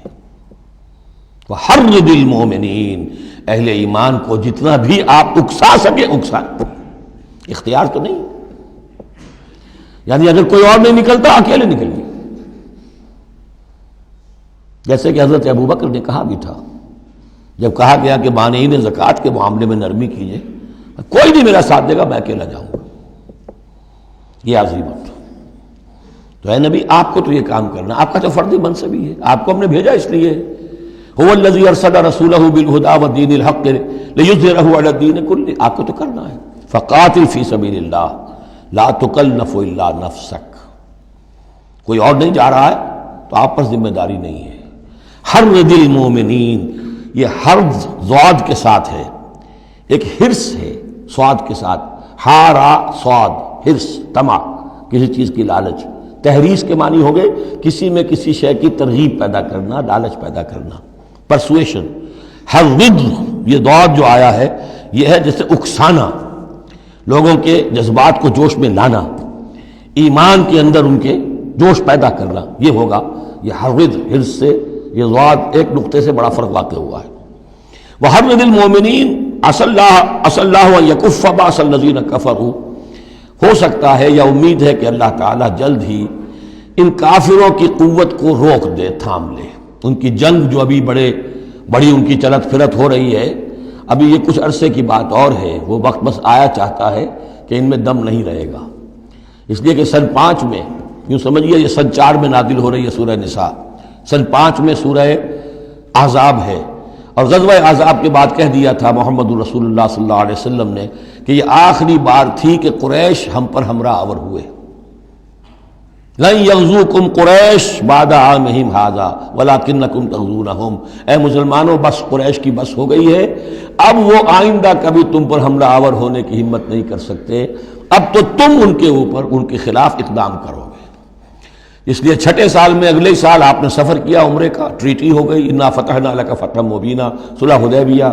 وحرض المومنین، اہل ایمان کو جتنا بھی آپ اکسا سکے اکسا، اختیار تو نہیں، یعنی اگر کوئی اور نہیں نکلتا اکیلے نکلیے. جیسے کہ حضرت ابوبکر نے کہا بھی تھا، جب کہا گیا کہ مانعین زکوٰۃ کے معاملے میں نرمی کیجیے، کوئی نہیں میرا ساتھ دے گا، میں اکیلا جاؤں گا. یہ عظیمت. تو اے نبی آپ کو تو یہ کام کرنا، آپ کا تو فردی منصب ہی ہے، آپ کو ہم نے بھیجا اس لیے. هو الذی ارسل رسولہ بالہدی ودین الحق لیظہرہ علی الدین کلہ، آپ کو تو کرنا ہے. فقاتل فی سبیل اللہ لا تکلف الا نفسک، کوئی اور نہیں جا رہا ہے تو آپ پر ذمہ داری نہیں ہے۔ حرض المومنین، یہ حرض ضاد کے ساتھ ہے، ایک حرص ہے صاد کے ساتھ، ہارا صاد، حرص، طمع، کسی چیز کی لالچ۔ تحریص کے معنی ہو گئے کسی میں کسی شے کی ترغیب پیدا کرنا، لالچ پیدا کرنا، پرسویشن۔ حرض، یہ ضاد جو آیا ہے یہ ہے جیسے اکسانا، لوگوں کے جذبات کو جوش میں لانا، ایمان کے اندر ان کے جوش پیدا کرنا، یہ ہوگا یہ حرض، حرص سے یہ ضاد ایک نقطے سے بڑا فرق واقع ہوا ہے۔ وحرض المومنین عسى الله ان يكف باس الذين كفروا، ہو سکتا ہے یا امید ہے کہ اللہ تعالیٰ جلد ہی ان کافروں کی قوت کو روک دے، تھام لے۔ ان کی جنگ جو ابھی بڑی ان کی چلت پھرت ہو رہی ہے، ابھی یہ کچھ عرصے کی بات اور ہے، وہ وقت بس آیا چاہتا ہے کہ ان میں دم نہیں رہے گا۔ اس لیے کہ سن 5 میں، یوں سمجھیے یہ سن 4 میں نازل ہو رہی ہے سورہ نساء، سن 5 میں سورہ احزاب ہے، اور غزوہ احزاب کے بعد کہہ دیا تھا محمد رسول اللہ صلی اللہ علیہ وسلم نے کہ یہ آخری بار تھی کہ قریش ہم پر ہمراہ آور ہوئے۔ لن یغزوکم قریش بعد عامہم ھذا ولکنکم تغزونہم، اے مسلمانوں بس قریش کی بس ہو گئی ہے، اب وہ آئندہ کبھی تم پر حملہ آور ہونے کی ہمت نہیں کر سکتے، اب تو تم ان کے اوپر ان کے خلاف اقدام کرو گے۔ اس لیے 6 سال میں اگلے سال آپ نے سفر کیا عمرے کا، ٹریٹی ہو گئی، انا فتحنا لک فتحا مبینا، صلح حدیبیہ،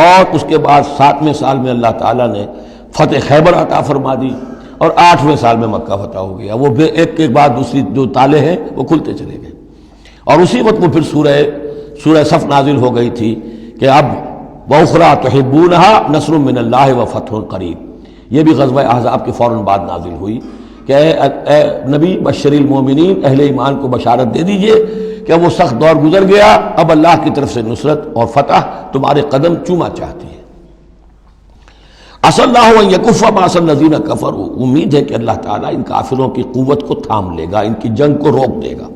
اور اس کے بعد 7ویں سال میں اللہ تعالیٰ نے فتح خیبر عطا فرما دی، اور 8ویں سال میں مکہ فتح ہو گیا۔ وہ ایک کے بعد دوسری جو تالے ہیں وہ کھلتے چلے گئے، اور اسی وقت وہ پھر سورہ صف نازل ہو گئی تھی کہ اب وَأُخْرَىٰ تُحِبُّونَهَا نَصْرٌ مِّنَ اللَّهِ وَفَتْحٌ قَرِیب، یہ بھی غزوہ احزاب کے فوراً بعد نازل ہوئی کہ اے نبی بشر المومنین، اہل ایمان کو بشارت دے دیجئے کہ اب وہ سخت دور گزر گیا، اب اللہ کی طرف سے نصرت اور فتح تمہارے قدم چوما چاہتی ہے۔ عسى الله ان يكف باس الذين كفروا، امید ہے کہ اللہ تعالیٰ ان کافروں کی قوت کو تھام لے گا، ان کی جنگ کو روک دے گا۔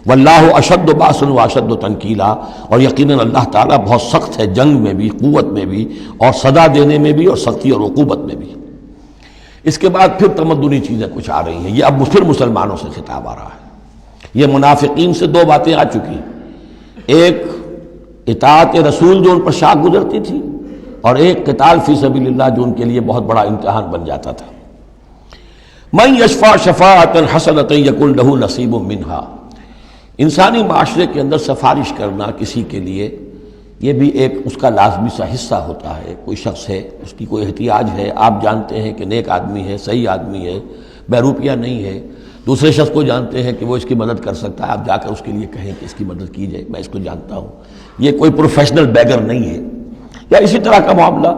واللہ اشد باسا واشد تنکیلا، اور یقیناً اللہ تعالیٰ بہت سخت ہے جنگ میں بھی، قوت میں بھی، اور سزا دینے میں بھی، اور سختی اور عقوبت میں بھی۔ اس کے بعد پھر تمدنی چیزیں کچھ آ رہی ہیں، یہ اب پھر مسلمانوں سے خطاب آ رہا ہے۔ یہ منافقین سے 2 باتیں آ چکی، ایک اطاعت رسول جو ان پر شاق گزرتی تھی، اور ایک قتال فی سبیل اللہ جو ان کے لیے بہت بڑا امتحان بن جاتا تھا۔ من یشفع شفاعۃ حسنۃ یکن لہ نصیب منہا، انسانی معاشرے کے اندر سفارش کرنا کسی کے لیے یہ بھی ایک اس کا لازمی سا حصہ ہوتا ہے۔ کوئی شخص ہے، اس کی کوئی احتیاج ہے، آپ جانتے ہیں کہ نیک آدمی ہے، صحیح آدمی ہے، بیروپیہ نہیں ہے، دوسرے شخص کو جانتے ہیں کہ وہ اس کی مدد کر سکتا ہے، آپ جا کر اس کے لیے کہیں کہ اس کی مدد کی جائے، میں اس کو جانتا ہوں، یہ کوئی پروفیشنل بیگر نہیں ہے۔ یا اسی طرح کا معاملہ،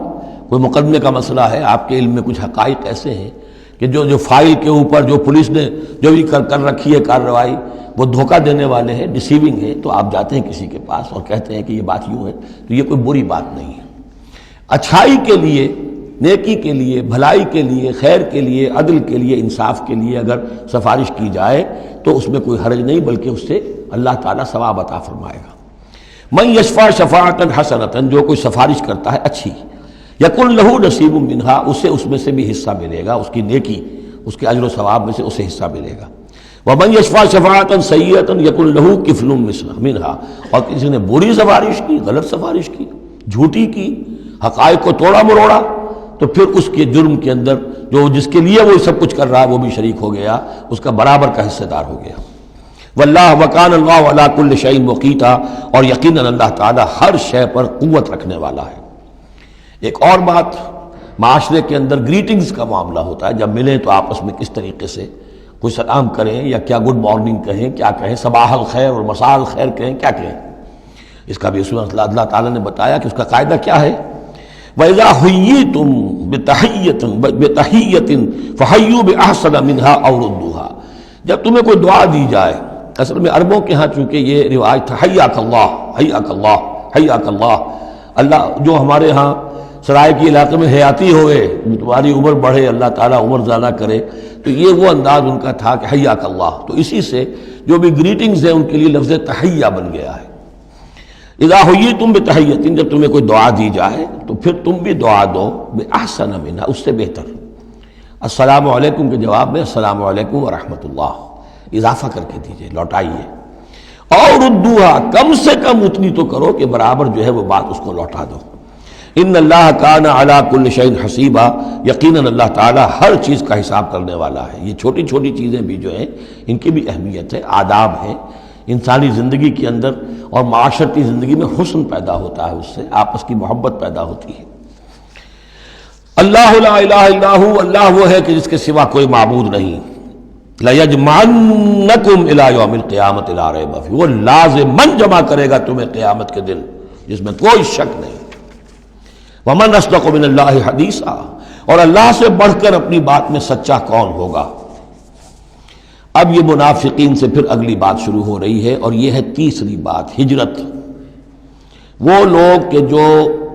کوئی مقدمے کا مسئلہ ہے، آپ کے علم میں کچھ حقائق ایسے ہیں کہ جو فائل کے اوپر جو پولیس نے جو بھی کر رکھی ہے کارروائی، وہ دھوکہ دینے والے ہیں، ڈیسیونگ ہے، تو آپ جاتے ہیں کسی کے پاس اور کہتے ہیں کہ یہ بات یوں ہے، تو یہ کوئی بری بات نہیں ہے۔ اچھائی کے لیے، نیکی کے لیے، بھلائی کے لیے، خیر کے لیے، عدل کے لیے، انصاف کے لیے اگر سفارش کی جائے تو اس میں کوئی حرج نہیں، بلکہ اس سے اللہ تعالیٰ ثواب عطا فرمائے گا۔ من یشفع شفاعۃ حسنۃ، جو کوئی سفارش کرتا ہے اچھی، یکن لہ نصیب منہا، اسے اس میں سے بھی حصہ ملے گا، اس کی نیکی، اس کے اجر و ثواب میں سے اسے حصہ ملے گا۔ ومن یشفع شفاعۃ سیئۃ یکن لہ کفل منہا، اور کسی نے بری سفارش کی، غلط سفارش کی، جھوٹی کی، حقائق کو توڑا مروڑا، تو پھر اس کے جرم کے اندر جو جس کے لیے وہ سب کچھ کر رہا ہے وہ بھی شریک ہو گیا، اس کا برابر کا حصہ دار ہو گیا۔ واللہ وکان اللہ علی کل شیء مقیتا، اور یقیناً اللہ تعالیٰ ہر شے پر قوت رکھنے والا ہے۔ ایک اور بات، معاشرے کے اندر گریٹنگز کا معاملہ ہوتا ہے، جب ملیں تو آپس میں کس طریقے سے کوئی سلام کریں، یا کیا گڈ مارننگ کہیں، کیا کہیں، صباح الخیر اور مساء الخیر کہیں، کیا کہیں، اس کا بھی اللہ تعالیٰ نے بتایا کہ اس کا قاعدہ کیا ہے۔ وَإِذَا حُيِّيتُم بِتَحِيَّةٍ فَحَيُّوا بِأَحْسَنَ مِنْهَا أَوْ رُدُّوهَا، جب تمہیں کوئی دعا دی جائے، اصل میں عربوں کے ہاں چونکہ یہ روایت تھا حیاک اللہ، حیاک اللہ، حیاک اللہ، اللہ جو ہمارے ہاں سرائے کے علاقے میں حیاتی ہوئے، تمہاری عمر بڑھے، اللہ تعالیٰ عمر زیادہ کرے، تو یہ وہ انداز ان کا تھا کہ حیاک اللہ، تو اسی سے جو بھی گریٹنگز ہیں ان کے لیے لفظ تحیہ بن گیا ہے۔ اذا حییتم بتحیۃ، جب تمہیں کوئی دعا دی جائے تو پھر تم بھی دعا دو بأحسن منہا، اس سے بہتر۔ السلام علیکم کے جواب میں السلام علیکم ورحمۃ اللہ، اضافہ کر کے دیجئے، لوٹائیے، اور ردوہا، کم سے کم اتنی تو کرو کہ برابر جو ہے وہ بات اس کو لوٹا دو۔ ان اللہ کان علی کل شیء حسیبا، یقیناً اللہ تعالیٰ ہر چیز کا حساب کرنے والا ہے۔ یہ چھوٹی چھوٹی چیزیں بھی جو ہیں ان کی بھی اہمیت ہے، آداب ہیں، انسانی زندگی کے اندر اور معاشرتی زندگی میں حسن پیدا ہوتا ہے، اس سے آپس کی محبت پیدا ہوتی ہے۔ اللہ لا الہ الا ہو، اللہ وہ ہے کہ جس کے سوا کوئی معبود نہیں۔ لَيَجْمَعَنَّكُمْ إِلَىٰ يَوْمِ الْقِيَامَةِ لَا رَيْبَ فِيهِ، وہ لازماً جمع کرے گا تمہیں قیامت کے دن، جس میں کوئی شک نہیں۔ وَمَنْ أَصْدَقُ مِنَ اللَّهِ حَدِيثًا، اور اللہ سے بڑھ کر اپنی بات میں سچا کون ہوگا۔ اب یہ منافقین سے پھر اگلی بات شروع ہو رہی ہے، اور یہ ہے تیسری بات، ہجرت۔ وہ لوگ کہ جو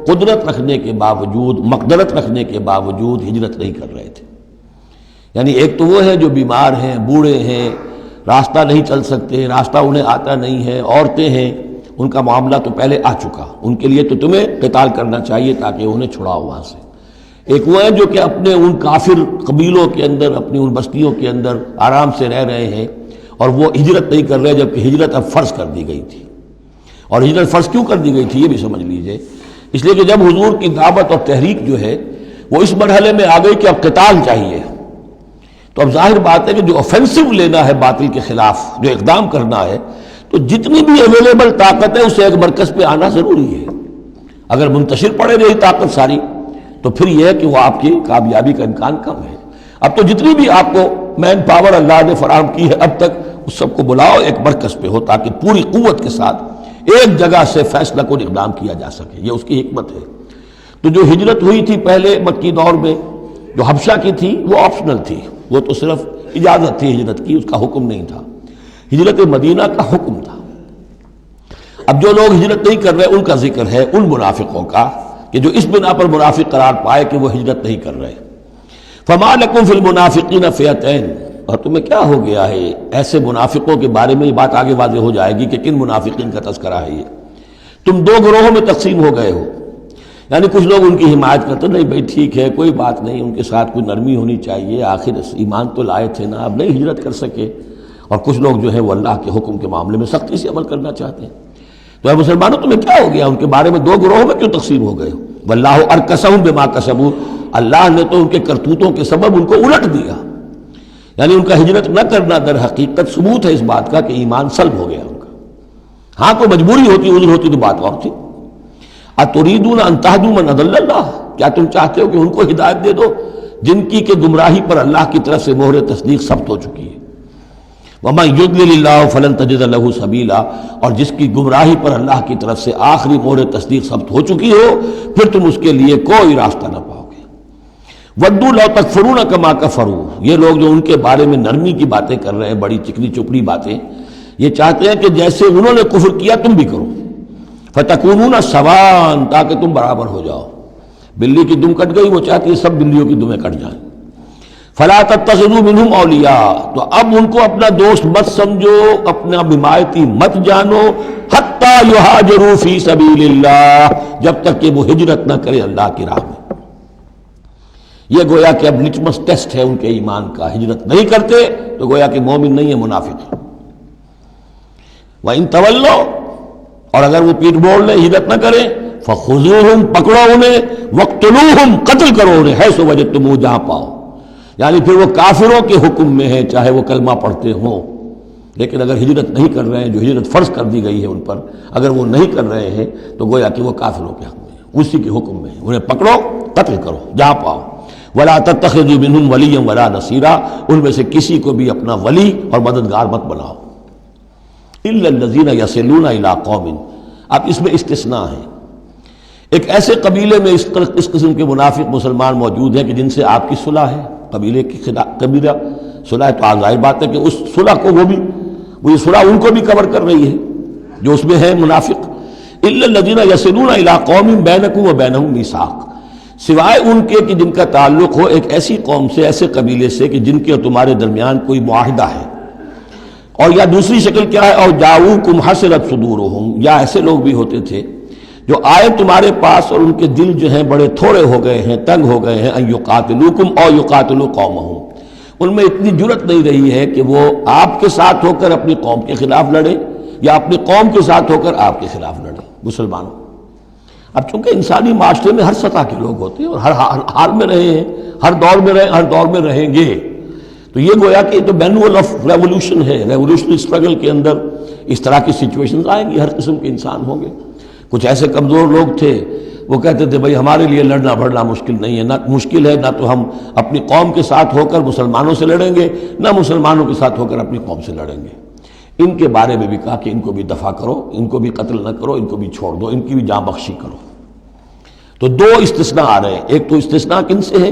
قدرت رکھنے کے باوجود، مقدرت رکھنے کے باوجود ہجرت نہیں کر رہے تھے، یعنی ایک تو وہ ہے جو بیمار ہیں، بوڑھے ہیں، راستہ نہیں چل سکتے، راستہ انہیں آتا نہیں ہے، عورتیں ہیں، ان کا معاملہ تو پہلے آ چکا، ان کے لیے تو تمہیں قتال کرنا چاہیے تاکہ انہیں چھڑاؤ وہاں سے۔ ایک وہ ہے جو کہ اپنے ان کافر قبیلوں کے اندر، اپنی ان بستیوں کے اندر آرام سے رہ رہے ہیں، اور وہ ہجرت نہیں کر رہے، جبکہ ہجرت اب فرض کر دی گئی تھی۔ اور ہجرت فرض کیوں کر دی گئی تھی یہ بھی سمجھ لیجئے، اس لیے کہ جب حضور کی دعوت اور تحریک جو ہے وہ اس مرحلے میں آ گئی کہ اب قتال چاہیے، تو اب ظاہر بات ہے کہ جو آفینسو لینا ہے باطل کے خلاف، جو اقدام کرنا ہے، تو جتنی بھی اویلیبل طاقت ہے اسے ایک مرکز پہ آنا ضروری ہے۔ اگر منتشر پڑے رہی طاقت ساری تو پھر یہ ہے کہ وہ آپ کی کامیابی کا امکان کم ہے۔ اب تو جتنی بھی آپ کو مین پاور اللہ نے فراہم کی ہے اب تک، اس سب کو بلاؤ ایک مرکز پہ ہو تاکہ پوری قوت کے ساتھ ایک جگہ سے فیصلہ کو اقدام کیا جا سکے، یہ اس کی حکمت ہے۔ تو جو ہجرت ہوئی تھی پہلے مکی دور میں، جو حبشہ کی تھی، وہ آپشنل تھی، وہ تو صرف اجازت تھی ہجرت کی، اس کا حکم نہیں تھا۔ ہجرت مدینہ کا حکم تھا۔ اب جو لوگ ہجرت نہیں کر رہے ان کا ذکر ہے، ان منافقوں کا کہ جو اس بنا پر منافق قرار پائے کہ وہ ہجرت نہیں کر رہے۔ فَمَا لَكُمْ فِي الْمُنَافِقِينَ فِئَتَيْنِ، اور تمہیں کیا ہو گیا ہے ایسے منافقوں کے بارے میں، یہ بات آگے واضح ہو جائے گی کہ کن منافقین کا تذکرہ ہے یہ۔ تم دو گروہوں میں تقسیم ہو گئے ہو، یعنی کچھ لوگ ان کی حمایت کرتے، نہیں بھائی ٹھیک ہے کوئی بات نہیں، ان کے ساتھ کوئی نرمی ہونی چاہیے، آخر ایمان تو لائے تھے نا، اب نہیں ہجرت کر سکے، اور کچھ لوگ جو ہے وہ اللہ کے حکم کے معاملے میں سختی سے عمل کرنا چاہتے ہیں۔ تو اے مسلمانوں تمہیں کیا ہو گیا، ان کے بارے میں دو گروہوں میں کیوں تقسیم ہو گئے ہو؟ واللہ ارکسہم بما کسبوا، اللہ نے تو ان کے کرتوتوں کے سبب ان کو الٹ دیا، یعنی ان کا ہجرت نہ کرنا در حقیقت ثبوت ہے اس بات کا کہ ایمان سلب ہو گیا ان کا۔ ہاں کوئی مجبوری ہوتی، عذر ہوتی تو بات اور تھی۔ اتریدون ان تہدوا من اضل اللہ، کیا تم چاہتے ہو کہ ان کو ہدایت دے دو جن کی کہ گمراہی پر اللہ کی طرف سے مہر تصدیق ثبت ہو چکی ہے؟ وَمَن يُضْلِلِ اللَّهُ فَلَن تَجِدَ لَهُ سَبِيلًا، اور جس کی گمراہی پر اللہ کی طرف سے آخری مہر تصدیق ثبت ہو چکی ہو، پھر تم اس کے لیے کوئی راستہ نہ پاؤ گے۔ وَدُّوا لَوْ تَكْفُرُونَ كَمَا كَفَرُوا، یہ لوگ جو ان کے بارے میں نرمی کی باتیں کر رہے ہیں، بڑی چکنی چپڑی باتیں، یہ چاہتے ہیں کہ جیسے انہوں نے کفر کیا تم بھی کرو، فَتَكُونُونَ سَوَاءً، تاکہ تم برابر ہو جاؤ۔ بلی کی دم کٹ گئی، وہ چاہتی ہے سب بلیوں کی دمیں کٹ جائیں۔ فَلَا تَتَّخِذُوا مِنْهُمْ أَوْلِيَاءَ، تو اب ان کو اپنا دوست مت سمجھو، اپنا حمایتی مت جانو، حَتَّى يُهَاجِرُوا فِي سَبِيلِ اللَّهِ، جب تک کہ وہ ہجرت نہ کرے اللہ کی راہ میں۔ یہ گویا کہ اب لٹمس ٹیسٹ ہے ان کے ایمان کا، ہجرت نہیں کرتے تو گویا کہ مومن نہیں ہے، منافق ہے۔ وَإِن تَوَلَّوْا، اور اگر وہ پیٹ موڑ لیں، ہجرت نہ کریں، فَخُذُوهُمْ، پکڑو انہیں، وَاقْتُلُوهُمْ، قتل کرو انہیں، حَيْثُ وَجَدتُّمُوهُ، جہاں پاؤ۔ یعنی پھر وہ کافروں کے حکم میں ہے، چاہے وہ کلمہ پڑھتے ہوں، لیکن اگر ہجرت نہیں کر رہے ہیں، جو ہجرت فرض کر دی گئی ہے ان پر، اگر وہ نہیں کر رہے ہیں تو گویا کہ وہ کافروں کے حق میں ہے، اسی کے حکم میں ہے، انہیں پکڑو، قتل کرو جہاں پاؤ۔ وَلَا تَتَّخِذُوا مِنْهُمْ وَلِيًّا وَلَا نَصِيرًا، ان میں سے کسی کو بھی اپنا ولی اور مددگار مت بناؤ۔ إِلَّا الَّذِينَ يَصِلُونَ إِلَىٰ قَوْمٍ، اب اس میں استثناء ہے، ایک ایسے قبیلے میں اس قسم کے منافق مسلمان موجود ہیں کہ جن سے آپ کی صلح ہے، قبیلے کی قبیلہ صلح، تو ظاہر بات ہے کہ اس صلح کو وہ یہ صلح ان کو بھی کور کر رہی ہے جو اس میں ہے منافق۔ إِلَّا الَّذِينَ يَصِلُونَ إِلَىٰ قَوْمٍ بَيْنَكُمْ وَبَيْنَهُم مِيثَاقٌ، سوائے ان کے کہ جن کا تعلق ہو ایک ایسی قوم سے، ایسے قبیلے سے کہ جن کے اور تمہارے درمیان کوئی معاہدہ ہے، اور یا دوسری شکل کیا ہے، اور جاؤکم حسرت صدورہم، یا ایسے لوگ بھی ہوتے تھے جو آئے تمہارے پاس اور ان کے دل جو ہیں بڑے تھوڑے ہو گئے ہیں، تنگ ہو گئے ہیں، ان یقاتلوکم او یقاتلوا قومہم، ان میں اتنی جرأت نہیں رہی ہے کہ وہ آپ کے ساتھ ہو کر اپنی قوم کے خلاف لڑے یا اپنی قوم کے ساتھ ہو کر آپ کے خلاف لڑے مسلمانوں۔ اب چونکہ انسانی معاشرے میں ہر سطح کے لوگ ہوتے ہیں اور ہر حال میں رہے ہیں، ہر دور میں رہیں گے، تو یہ گویا کہ تو مینول آف ریولوشن ہے، ریولوشنری اسٹرگل کے اندر اس طرح کی سچویشنز آئیں گی، ہر قسم کے انسان ہوں گے۔ کچھ ایسے کمزور لوگ تھے وہ کہتے تھے بھائی ہمارے لیے لڑنا بھڑنا مشکل نہیں ہے، نہ مشکل ہے، نہ تو ہم اپنی قوم کے ساتھ ہو کر مسلمانوں سے لڑیں گے، نہ مسلمانوں کے ساتھ ہو کر اپنی قوم سے لڑیں گے۔ ان کے بارے میں بھی کہا کہ ان کو بھی دفع کرو، ان کو بھی قتل نہ کرو، ان کو بھی چھوڑ دو، ان کی بھی جان بخشی کرو۔ تو دو استثناء آ رہے ہیں، ایک تو استثناء کن سے ہے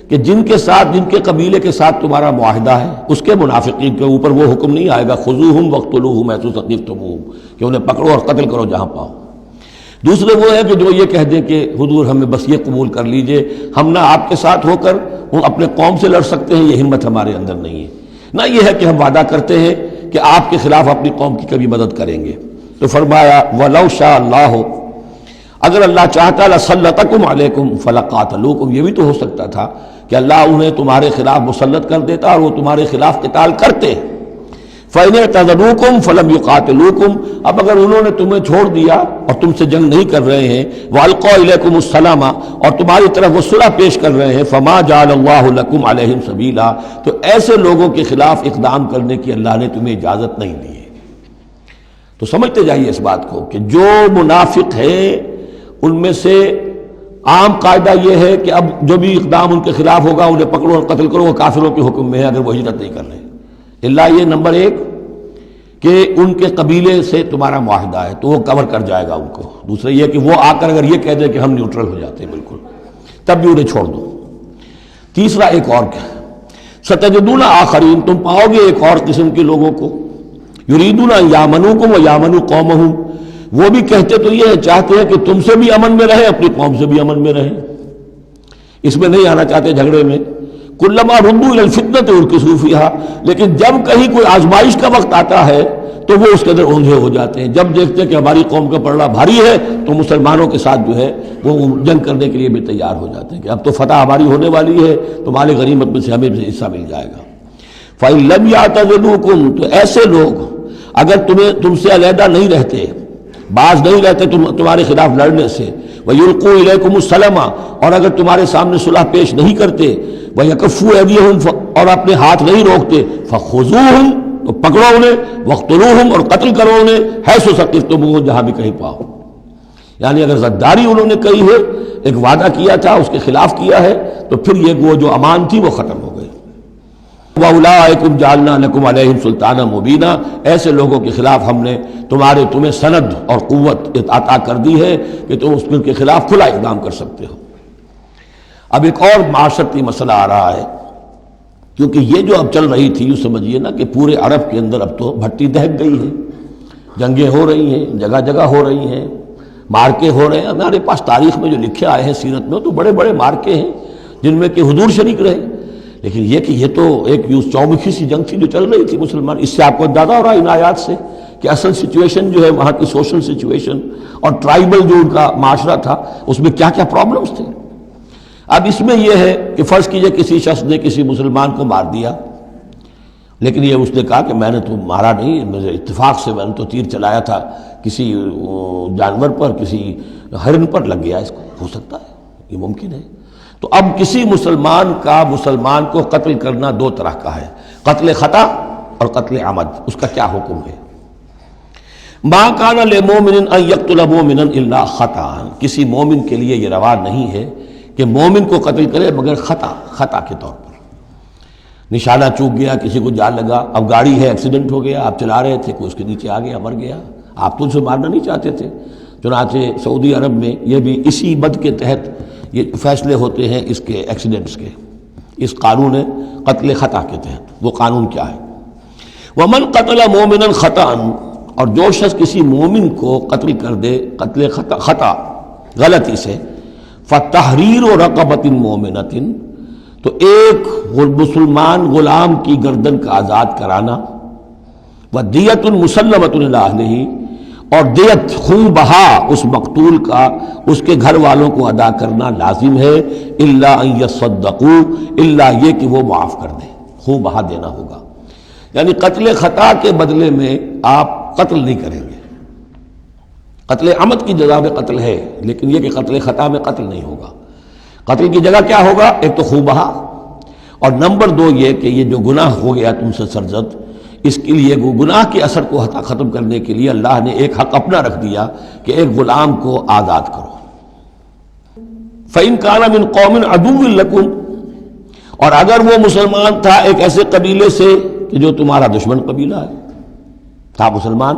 کہ جن کے ساتھ، جن کے قبیلے کے ساتھ تمہارا معاہدہ ہے اس کے منافقین کے اوپر وہ حکم نہیں آئے گا خذوہم وقتلوہم حیث ثقفتموہم کہ انہیں پکڑو اور قتل کرو جہاں پاؤ۔ دوسرے وہ ہے کہ جو یہ کہہ دیں کہ حضور ہمیں بس یہ قبول کر لیجئے، ہم نہ آپ کے ساتھ ہو کر اپنے قوم سے لڑ سکتے ہیں، یہ ہمت ہمارے اندر نہیں ہے، نہ یہ ہے کہ ہم وعدہ کرتے ہیں کہ آپ کے خلاف اپنی قوم کی کبھی مدد کریں گے۔ تو فرمایا وَلَوْ شَاءَ اللَّهُ، اگر اللہ چاہتا لَسَلَّطَكُمْ عَلَيْكُمْ فَلَقَاتَلُوكُمْ، یہ بھی تو ہو سکتا تھا کہ اللہ انہیں تمہارے خلاف مسلط کر دیتا اور وہ تمہارے خلاف قتال کرتے۔ فَإِنِ اعْتَزَلُوكُمْ فَلَمْ يُقَاتِلُوكُمْ، اب اگر انہوں نے تمہیں چھوڑ دیا اور تم سے جنگ نہیں کر رہے ہیں، وَأَلْقَوْا إِلَيْكُمُ السَّلَامَ، اور تمہاری طرف وہ صلح پیش کر رہے ہیں، فَمَا جَعَلَ اللَّهُ لَكُمْ عَلَيْهِمْ سَبِيلًا، تو ایسے لوگوں کے خلاف اقدام کرنے کی اللہ نے تمہیں اجازت نہیں دی ہے۔ تو سمجھتے جائیے اس بات کو کہ جو منافق ہے ان میں سے عام قاعدہ یہ ہے کہ اب جو بھی اقدام ان کے خلاف ہوگا انہیں پکڑو اور قتل کرو، وہ کافروں کے حکم میں ہے اگر وہ ہجرت نہیں کر رہے۔ اللہ یہ نمبر ایک کہ ان کے قبیلے سے تمہارا معاہدہ ہے تو وہ کور کر جائے گا ان کو۔ دوسرا یہ کہ وہ آ کر اگر یہ کہہ دے کہ ہم نیوٹرل ہو جاتے ہیں بالکل، تب بھی انہیں چھوڑ دو۔ تیسرا ایک اور کیا، ستجدون آخرین، تم پاؤ گے ایک اور قسم کے لوگوں کو، یریدون ان یامنوکم و یامنوا قومہم، وہ بھی کہتے تو یہ چاہتے ہیں کہ تم سے بھی امن میں رہیں، اپنی قوم سے بھی امن میں رہیں، اس میں نہیں آنا چاہتے جھگڑے میں۔ کلما ردوا الی الفتنۃ ارکسوا فیہا، لیکن جب کہیں کوئی آزمائش کا وقت آتا ہے تو وہ اس کے اندر اونجھے ہو جاتے ہیں۔ جب دیکھتے ہیں کہ ہماری قوم کا پلڑا بھاری ہے تو مسلمانوں کے ساتھ جو ہے وہ جنگ کرنے کے لیے بھی تیار ہو جاتے ہیں کہ اب تو فتح ہماری ہونے والی ہے تو مال غنیمت میں سے ہمیں بھی حصہ مل جائے گا۔ فإن لم يعتزلوکم، تو ایسے لوگ اگر تم سے علیحدہ نہیں رہتے، باز نہیں رہتے تمہارے خلاف لڑنے سے، وَيُلْقُوا إِلَيْكُمُ السَّلَامَ، اور اگر تمہارے سامنے صلح پیش نہیں کرتے، وَيَكُفُّوا أَيْدِيَهُمْ، اور اپنے ہاتھ نہیں روکتے، فَخُذُوهُمْ، تو پکڑو انہیں، وَاقْتُلُوهُمْ، اور قتل کرو انہیں، حَيْثُ ثَقِفْتُمُوهُمْ، جہاں بھی کہیں پاؤ۔ یعنی اگر غداری انہوں نے کہی ہے، ایک وعدہ کیا تھا اس کے خلاف کیا ہے، تو پھر یہ وہ جو امان تھی وہ ختم ہو گئی۔ وَأُولَٰئِكُمْ جَعَلْنَا لَكُمْ عَلَيْهِمْ سُلْطَانًا مُبِينًا، ایسے لوگوں کے خلاف ہم نے تمہیں سند اور قوت عطا کر دی ہے کہ تم اس کے خلاف کھلا اقدام کر سکتے ہو۔ اب ایک اور معاشرتی مسئلہ آ رہا ہے، کیونکہ یہ جو اب چل رہی تھی، یوں سمجھیے نا کہ پورے عرب کے اندر اب تو بھٹی دہک گئی ہے، جنگیں ہو رہی ہیں، جگہ جگہ ہو رہی ہیں، مارکے ہو رہے ہیں۔ ہمارے پاس تاریخ میں جو لکھے آئے ہیں سیرت میں تو بڑے بڑے مارکے ہیں جن میں کہ حضور شریک رہے، لیکن یہ کہ یہ تو ایک چومکھی سی جنگ تھی جو چل رہی تھی مسلمان۔ اس سے آپ کو اندازہ ہو رہا ہے ان آیات سے کہ اصل سچویشن جو ہے وہاں کی سوشل سچویشن اور ٹرائبل جو ان کا معاشرہ تھا اس میں کیا کیا پرابلمز تھے۔ اب اس میں یہ ہے کہ فرض کیجئے کسی شخص نے کسی مسلمان کو مار دیا، لیکن یہ اس نے کہا کہ میں نے تو مارا نہیں، میرے اتفاق سے میں نے تو تیر چلایا تھا کسی جانور پر، کسی ہرن پر لگ گیا، اس کو ہو سکتا ہے، یہ ممکن ہے۔ تو اب کسی مسلمان کا مسلمان کو قتل کرنا دو طرح کا ہے، قتل خطا اور قتل عمد۔ اس کا کیا حکم ہے؟ ما کان لمؤمن ان یقتل مؤمنا الا خطا، کسی مومن کے لیے یہ روا نہیں ہے کہ مومن کو قتل کرے مگر خطا کے طور پر۔ نشانہ چوک گیا، کسی کو جان لگا، اب گاڑی ہے، ایکسیڈنٹ ہو گیا، آپ چلا رہے تھے، کوئی اس کے نیچے آ گیا، مر گیا، آپ تو اسے مارنا نہیں چاہتے تھے۔ چنانچہ سعودی عرب میں یہ بھی اسی بد کے تحت یہ فیصلے ہوتے ہیں اس کے ایکسیڈنٹس کے، اس قانون قتل خطا کے تحت۔ وہ قانون کیا ہے؟ ومن قتل مومنا خطا، اور جو شخص کسی مومن کو قتل کر دے قتل خطا غلطی سے، فتحریر رقبۃ مومنۃ، تو ایک مسلمان غلام کی گردن کا آزاد کرانا، ودیۃ مسلمۃ الی اہلہ، اور دیت خون بہا اس مقتول کا اس کے گھر والوں کو ادا کرنا لازم ہے، الا ان یصدقوا، الا یہ کہ وہ معاف کر دیں، خون بہا دینا ہوگا، یعنی قتل خطا کے بدلے میں آپ قتل نہیں کریں گے۔ قتل عمد کی جزا میں قتل ہے، لیکن یہ کہ قتل خطا میں قتل نہیں ہوگا۔ قتل کی جگہ کیا ہوگا؟ ایک تو خون بہا، اور نمبر دو یہ کہ یہ جو گناہ ہو گیا تم سے سرزد، اس کے لیے گناہ کے اثر کو ختم کرنے کے لیے اللہ نے ایک حق اپنا رکھ دیا کہ ایک غلام کو آزاد کرو۔ فَإِن كَانَ مِن قَوْمٍ عَدُوٍّ لَكُمْ، اور اگر وہ مسلمان تھا ایک ایسے قبیلے سے کہ جو تمہارا دشمن قبیلہ ہے، تھا مسلمان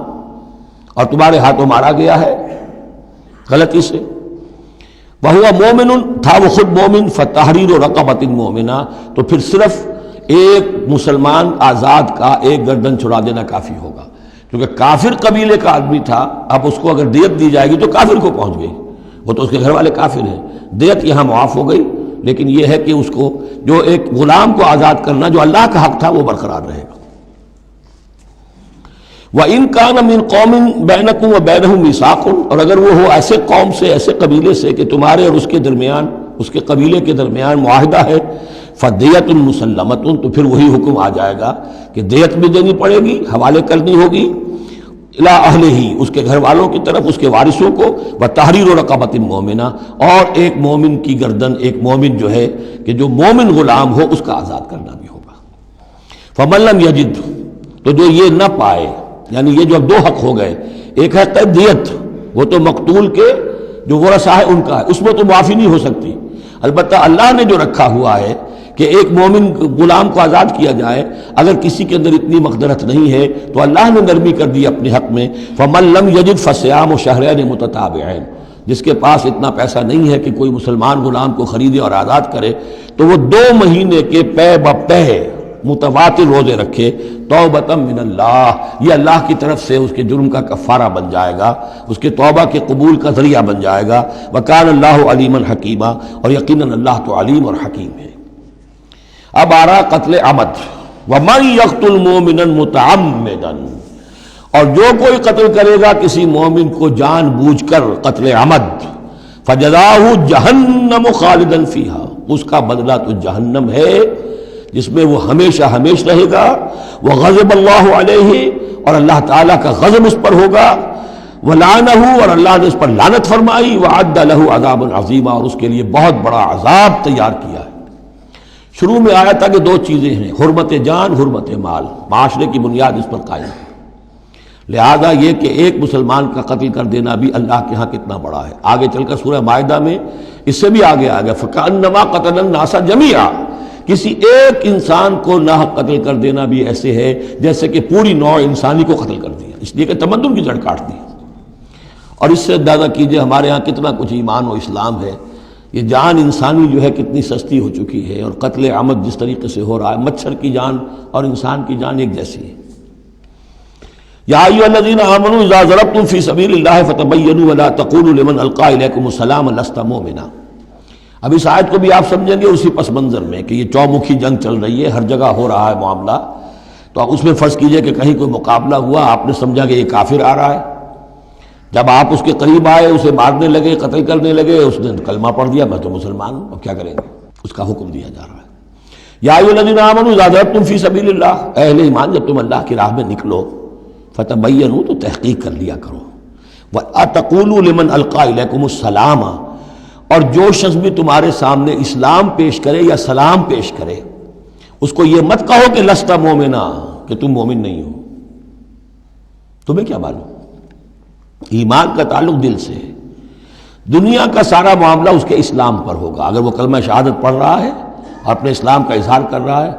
اور تمہارے ہاتھوں مارا گیا ہے غلطی سے، وَهُوَ مُؤْمِنٌ، تھا وہ خود مومن، فَتَحْرِيرُ رَقَبَةٍ مُؤْمِنَةٍ، تو پھر صرف ایک مسلمان آزاد کا ایک گردن چھڑا دینا کافی ہوگا، کیونکہ کافر قبیلے کا آدمی تھا، اب اس کو اگر دیت دی جائے گی تو کافر کو پہنچ گئی، وہ تو اس کے گھر والے کافر ہیں، دیت یہاں معاف ہو گئی، لیکن یہ ہے کہ اس کو جو ایک غلام کو آزاد کرنا جو اللہ کا حق تھا وہ برقرار رہے گا۔ وَإِن كَانَ مِن قَوْمٍ بَيْنَكُمْ وَبَيْنَهُم مِيثَاقٌ، اور اگر وہ ہو ایسے قوم سے، ایسے قبیلے سے کہ تمہارے اور اس کے درمیان، اس کے قبیلے کے درمیان معاہدہ ہے، فَدِيَةٌ مُسَلَّمَةٌ، تو پھر وہی حکم آ جائے گا کہ دیت بھی دینی پڑے گی، حوالے کرنی ہوگی، الی اہلہ، اس کے گھر والوں کی طرف، اس کے وارثوں کو، وَتَحْرِيرُ رَقَبَةٍ مُؤْمِنَةٍ، اور ایک مومن کی گردن، ایک مومن جو ہے کہ جو مومن غلام ہو اس کا آزاد کرنا بھی ہوگا۔ فَمَن لَّمْ يَجِدْ، تو جو یہ نہ پائے، یعنی یہ جو اب دو حق ہو گئے، ایک ہے دیت، وہ تو مقتول کے جو ورثہ ہے ان کا ہے، اس میں تو معافی نہیں ہو سکتی، البتہ اللہ نے جو رکھا ہوا ہے کہ ایک مومن غلام کو آزاد کیا جائے، اگر کسی کے اندر اتنی مقدرت نہیں ہے تو اللہ نے نرمی کر دی اپنے حق میں، فَمَن لَّمْ يَجِدْ فَصِيَامُ شَهْرَيْنِ مُتَتَابِعَيْنِ، جس کے پاس اتنا پیسہ نہیں ہے کہ کوئی مسلمان غلام کو خریدے اور آزاد کرے، تو وہ 2 مہینے کے پے بپے متواتر روزے رکھے، توبۃ من اللہ، یہ اللہ کی طرف سے اس کے جرم کا کفارہ بن جائے گا، اس کے توبہ کے قبول کا ذریعہ بن جائے گا۔ وَكَانَ اللَّهُ عَلِيمًا حَكِيمًا، اور یقیناً اللہ تو علیم اور حکیم ہے۔ اب آ رہا قتل عمد، وَمَن يَقْتُلْ مُؤْمِنًا مُتَعَمِّدًا، اور جو کوئی قتل کرے گا کسی مومن کو جان بوجھ کر قتل عمد، فَجَزَاؤُهُ جَهَنَّمُ خَالِدًا فِيهَا، اس کا بدلہ تو جہنم ہے جس میں وہ ہمیشہ ہمیش رہے گا، وَغَضِبَ اللَّهُ عَلَيْهِ، اور اللہ تعالیٰ کا غضب اس پر ہوگا، وَلَعَنَهُ، اور اللہ نے اس پر لعنت فرمائی، وَعَدَّ لَهُ عَذَابًا عَظِيمًا، اور اس کے لیے بہت بڑا عذاب تیار کیا ہے۔ شروع میں آیا تھا کہ 2 چیزیں ہیں، حرمت جان، حرمت مال، معاشرے کی بنیاد اس پر قائم ہے، لہذا یہ کہ ایک مسلمان کا قتل کر دینا بھی اللہ کے ہاں کتنا بڑا ہے۔ آگے چل کر سورہ مائدہ میں اس سے بھی آگے آ گیا، فَكَأَنَّمَا قَتَلَ النَّاسَ جَمِيعًا، کسی ایک انسان کو ناحق قتل کر دینا بھی ایسے ہے جیسے کہ پوری نوع انسانی کو قتل کر دیا، اس لیے کہ تمدن کی جڑ کاٹ دی۔ اور اس سے اندازہ کیجئے ہمارے ہاں کتنا کچھ ایمان و اسلام ہے، یہ جان انسانی جو ہے کتنی سستی ہو چکی ہے، اور قتل عمد جس طریقے سے ہو رہا ہے، مچھر کی جان اور انسان کی جان ایک جیسی ہے۔ یا ایھا الذین آمنوا اذا ضربتم فی سبیل اللہ فتبینوا ولا تقولوا لمن القی الیکم السلام لست مؤمنا۔ اب اس آیت کو بھی آپ سمجھیں گے اسی پس منظر میں کہ یہ چومکھی جنگ چل رہی ہے، ہر جگہ ہو رہا ہے معاملہ، تو آپ اس میں فرض کیجئے کہ کہیں کوئی مقابلہ ہوا، آپ نے سمجھا کہ یہ کافر آ رہا ہے، جب آپ اس کے قریب آئے، اسے مارنے لگے، قتل کرنے لگے، اس نے کلمہ پڑھ دیا، میں تو مسلمان ہوں، اب کیا کریں گے؟ اس کا حکم دیا جا رہا ہے۔ یا ایھا الذین آمنوا اذا ضربتم فی سبیل اللہ، اے اہل ایمان جب تم اللہ کی راہ میں نکلو، فتبینوا، تو تحقیق کر لیا کرو، وَأَتَقُولُوا لِمَنْ أَلْقَى إِلَيْكُمُ السَّلَامَ، اور جو شخص بھی تمہارے سامنے اسلام پیش کرے یا سلام پیش کرے، اس کو یہ مت کہو کہ لست مومنا، کہ تم مومن نہیں ہو، تمہیں کیا معلوم؟ ایمان کا تعلق دل سے ہے، دنیا کا سارا معاملہ اس کے اسلام پر ہوگا۔ اگر وہ کلمہ شہادت پڑھ رہا ہے اور اپنے اسلام کا اظہار کر رہا ہے،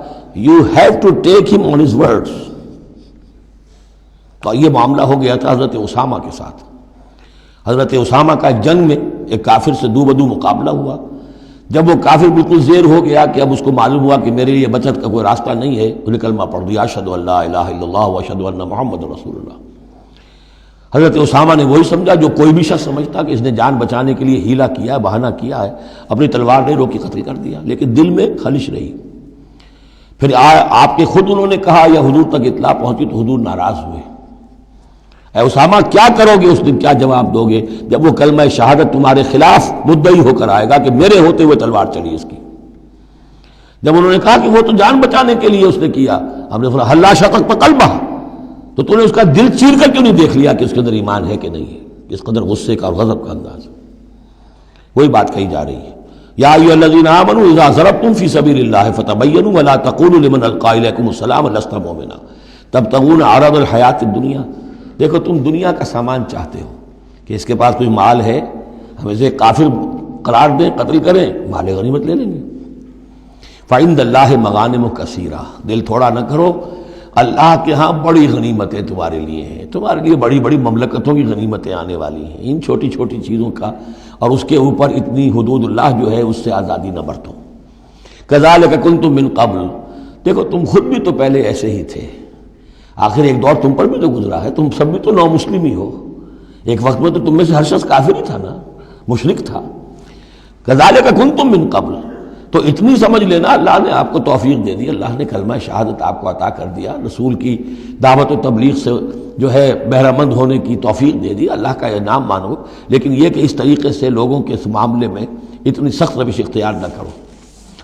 یو ہیو ٹو ٹیک ہم آن ہز ورڈز۔ تو یہ معاملہ ہو گیا تھا حضرت اسامہ کے ساتھ۔ حضرت اسامہ کا ایک جنگ میں ایک کافر سے دو بدو مقابلہ ہوا، جب وہ کافر بالکل زیر ہو گیا کہ اب اس کو معلوم ہوا کہ میرے لیے بچت کا کوئی راستہ نہیں ہے، انہوں نے کلمہ پڑھ دیا، اشہد ان لا الہ الا اللہ واشہد ان محمد رسول اللہ۔ حضرت اسامہ نے وہی سمجھا جو کوئی بھی شخص سمجھتا کہ اس نے جان بچانے کے لیے ہیلا کیا ہے، بہانہ کیا ہے، اپنی تلوار نے روکی، قتل کر دیا، لیکن دل میں خلش رہی۔ پھر آپ کے خود انہوں نے کہا یا حضور تک اطلاع پہنچی تو حضور ناراض ہوئے، اے اسامہ کیا کرو گے اس دن، کیا جواب دو گے جب وہ کلمہ شہادت تمہارے خلاف مدعی ہو کر آئے گا کہ میرے ہوتے ہوئے تلوار چلی اس کی؟ جب انہوں نے کہا کہ وہ تو جان بچانے کے لیے اس نے کیا، ہم نے فرمایا حلا شقق قلبہ، تو تو نے اس کا دل چیر کر کیوں نہیں دیکھ لیا کہ اس کے اندر ایمان ہے کہ نہیں ہے؟ اس قدر غصے کا اور غضب کا انداز، وہی بات کہی جا رہی ہے، یا ایھا الذین آمنوا اذا ضربتم فی سبیل اللہ فتبینوا ولا تقولوا لمن القی الیکم السلام لست مؤمنا تبتغون عرض الحیات الدنیا۔ دیکھو تم دنیا کا سامان چاہتے ہو کہ اس کے پاس کوئی مال ہے، ہم اسے کافر قرار دیں، قتل کریں، مال غنیمت لے لیں گے۔ فعند اللہ مغانم کثیرہ، دل تھوڑا نہ کرو، اللہ کے ہاں بڑی غنیمتیں تمہارے لیے ہیں، تمہارے لیے بڑی بڑی مملکتوں کی غنیمتیں آنے والی ہیں، ان چھوٹی چھوٹی چیزوں کا اور اس کے اوپر اتنی حدود اللہ جو ہے اس سے آزادی نہ برتو۔ کذالک کنتم من قبل، دیکھو تم خود بھی تو پہلے ایسے ہی تھے، آخر ایک دور تم پر بھی تو گزرا ہے، تم سب بھی تو نو مسلم ہی ہو، ایک وقت میں تو تم میں سے ہر شخص کافر ہی تھا نا، مشرک تھا۔ کذالک کنتم من قبل، تو اتنی سمجھ لینا اللہ نے آپ کو توفیق دے دی، اللہ نے کلمہ شہادت آپ کو عطا کر دیا، رسول کی دعوت و تبلیغ سے جو ہے بہرہ مند ہونے کی توفیق دے دی، اللہ کا انعام مانو، لیکن یہ کہ اس طریقے سے لوگوں کے اس معاملے میں اتنی سخت روش اختیار نہ کرو۔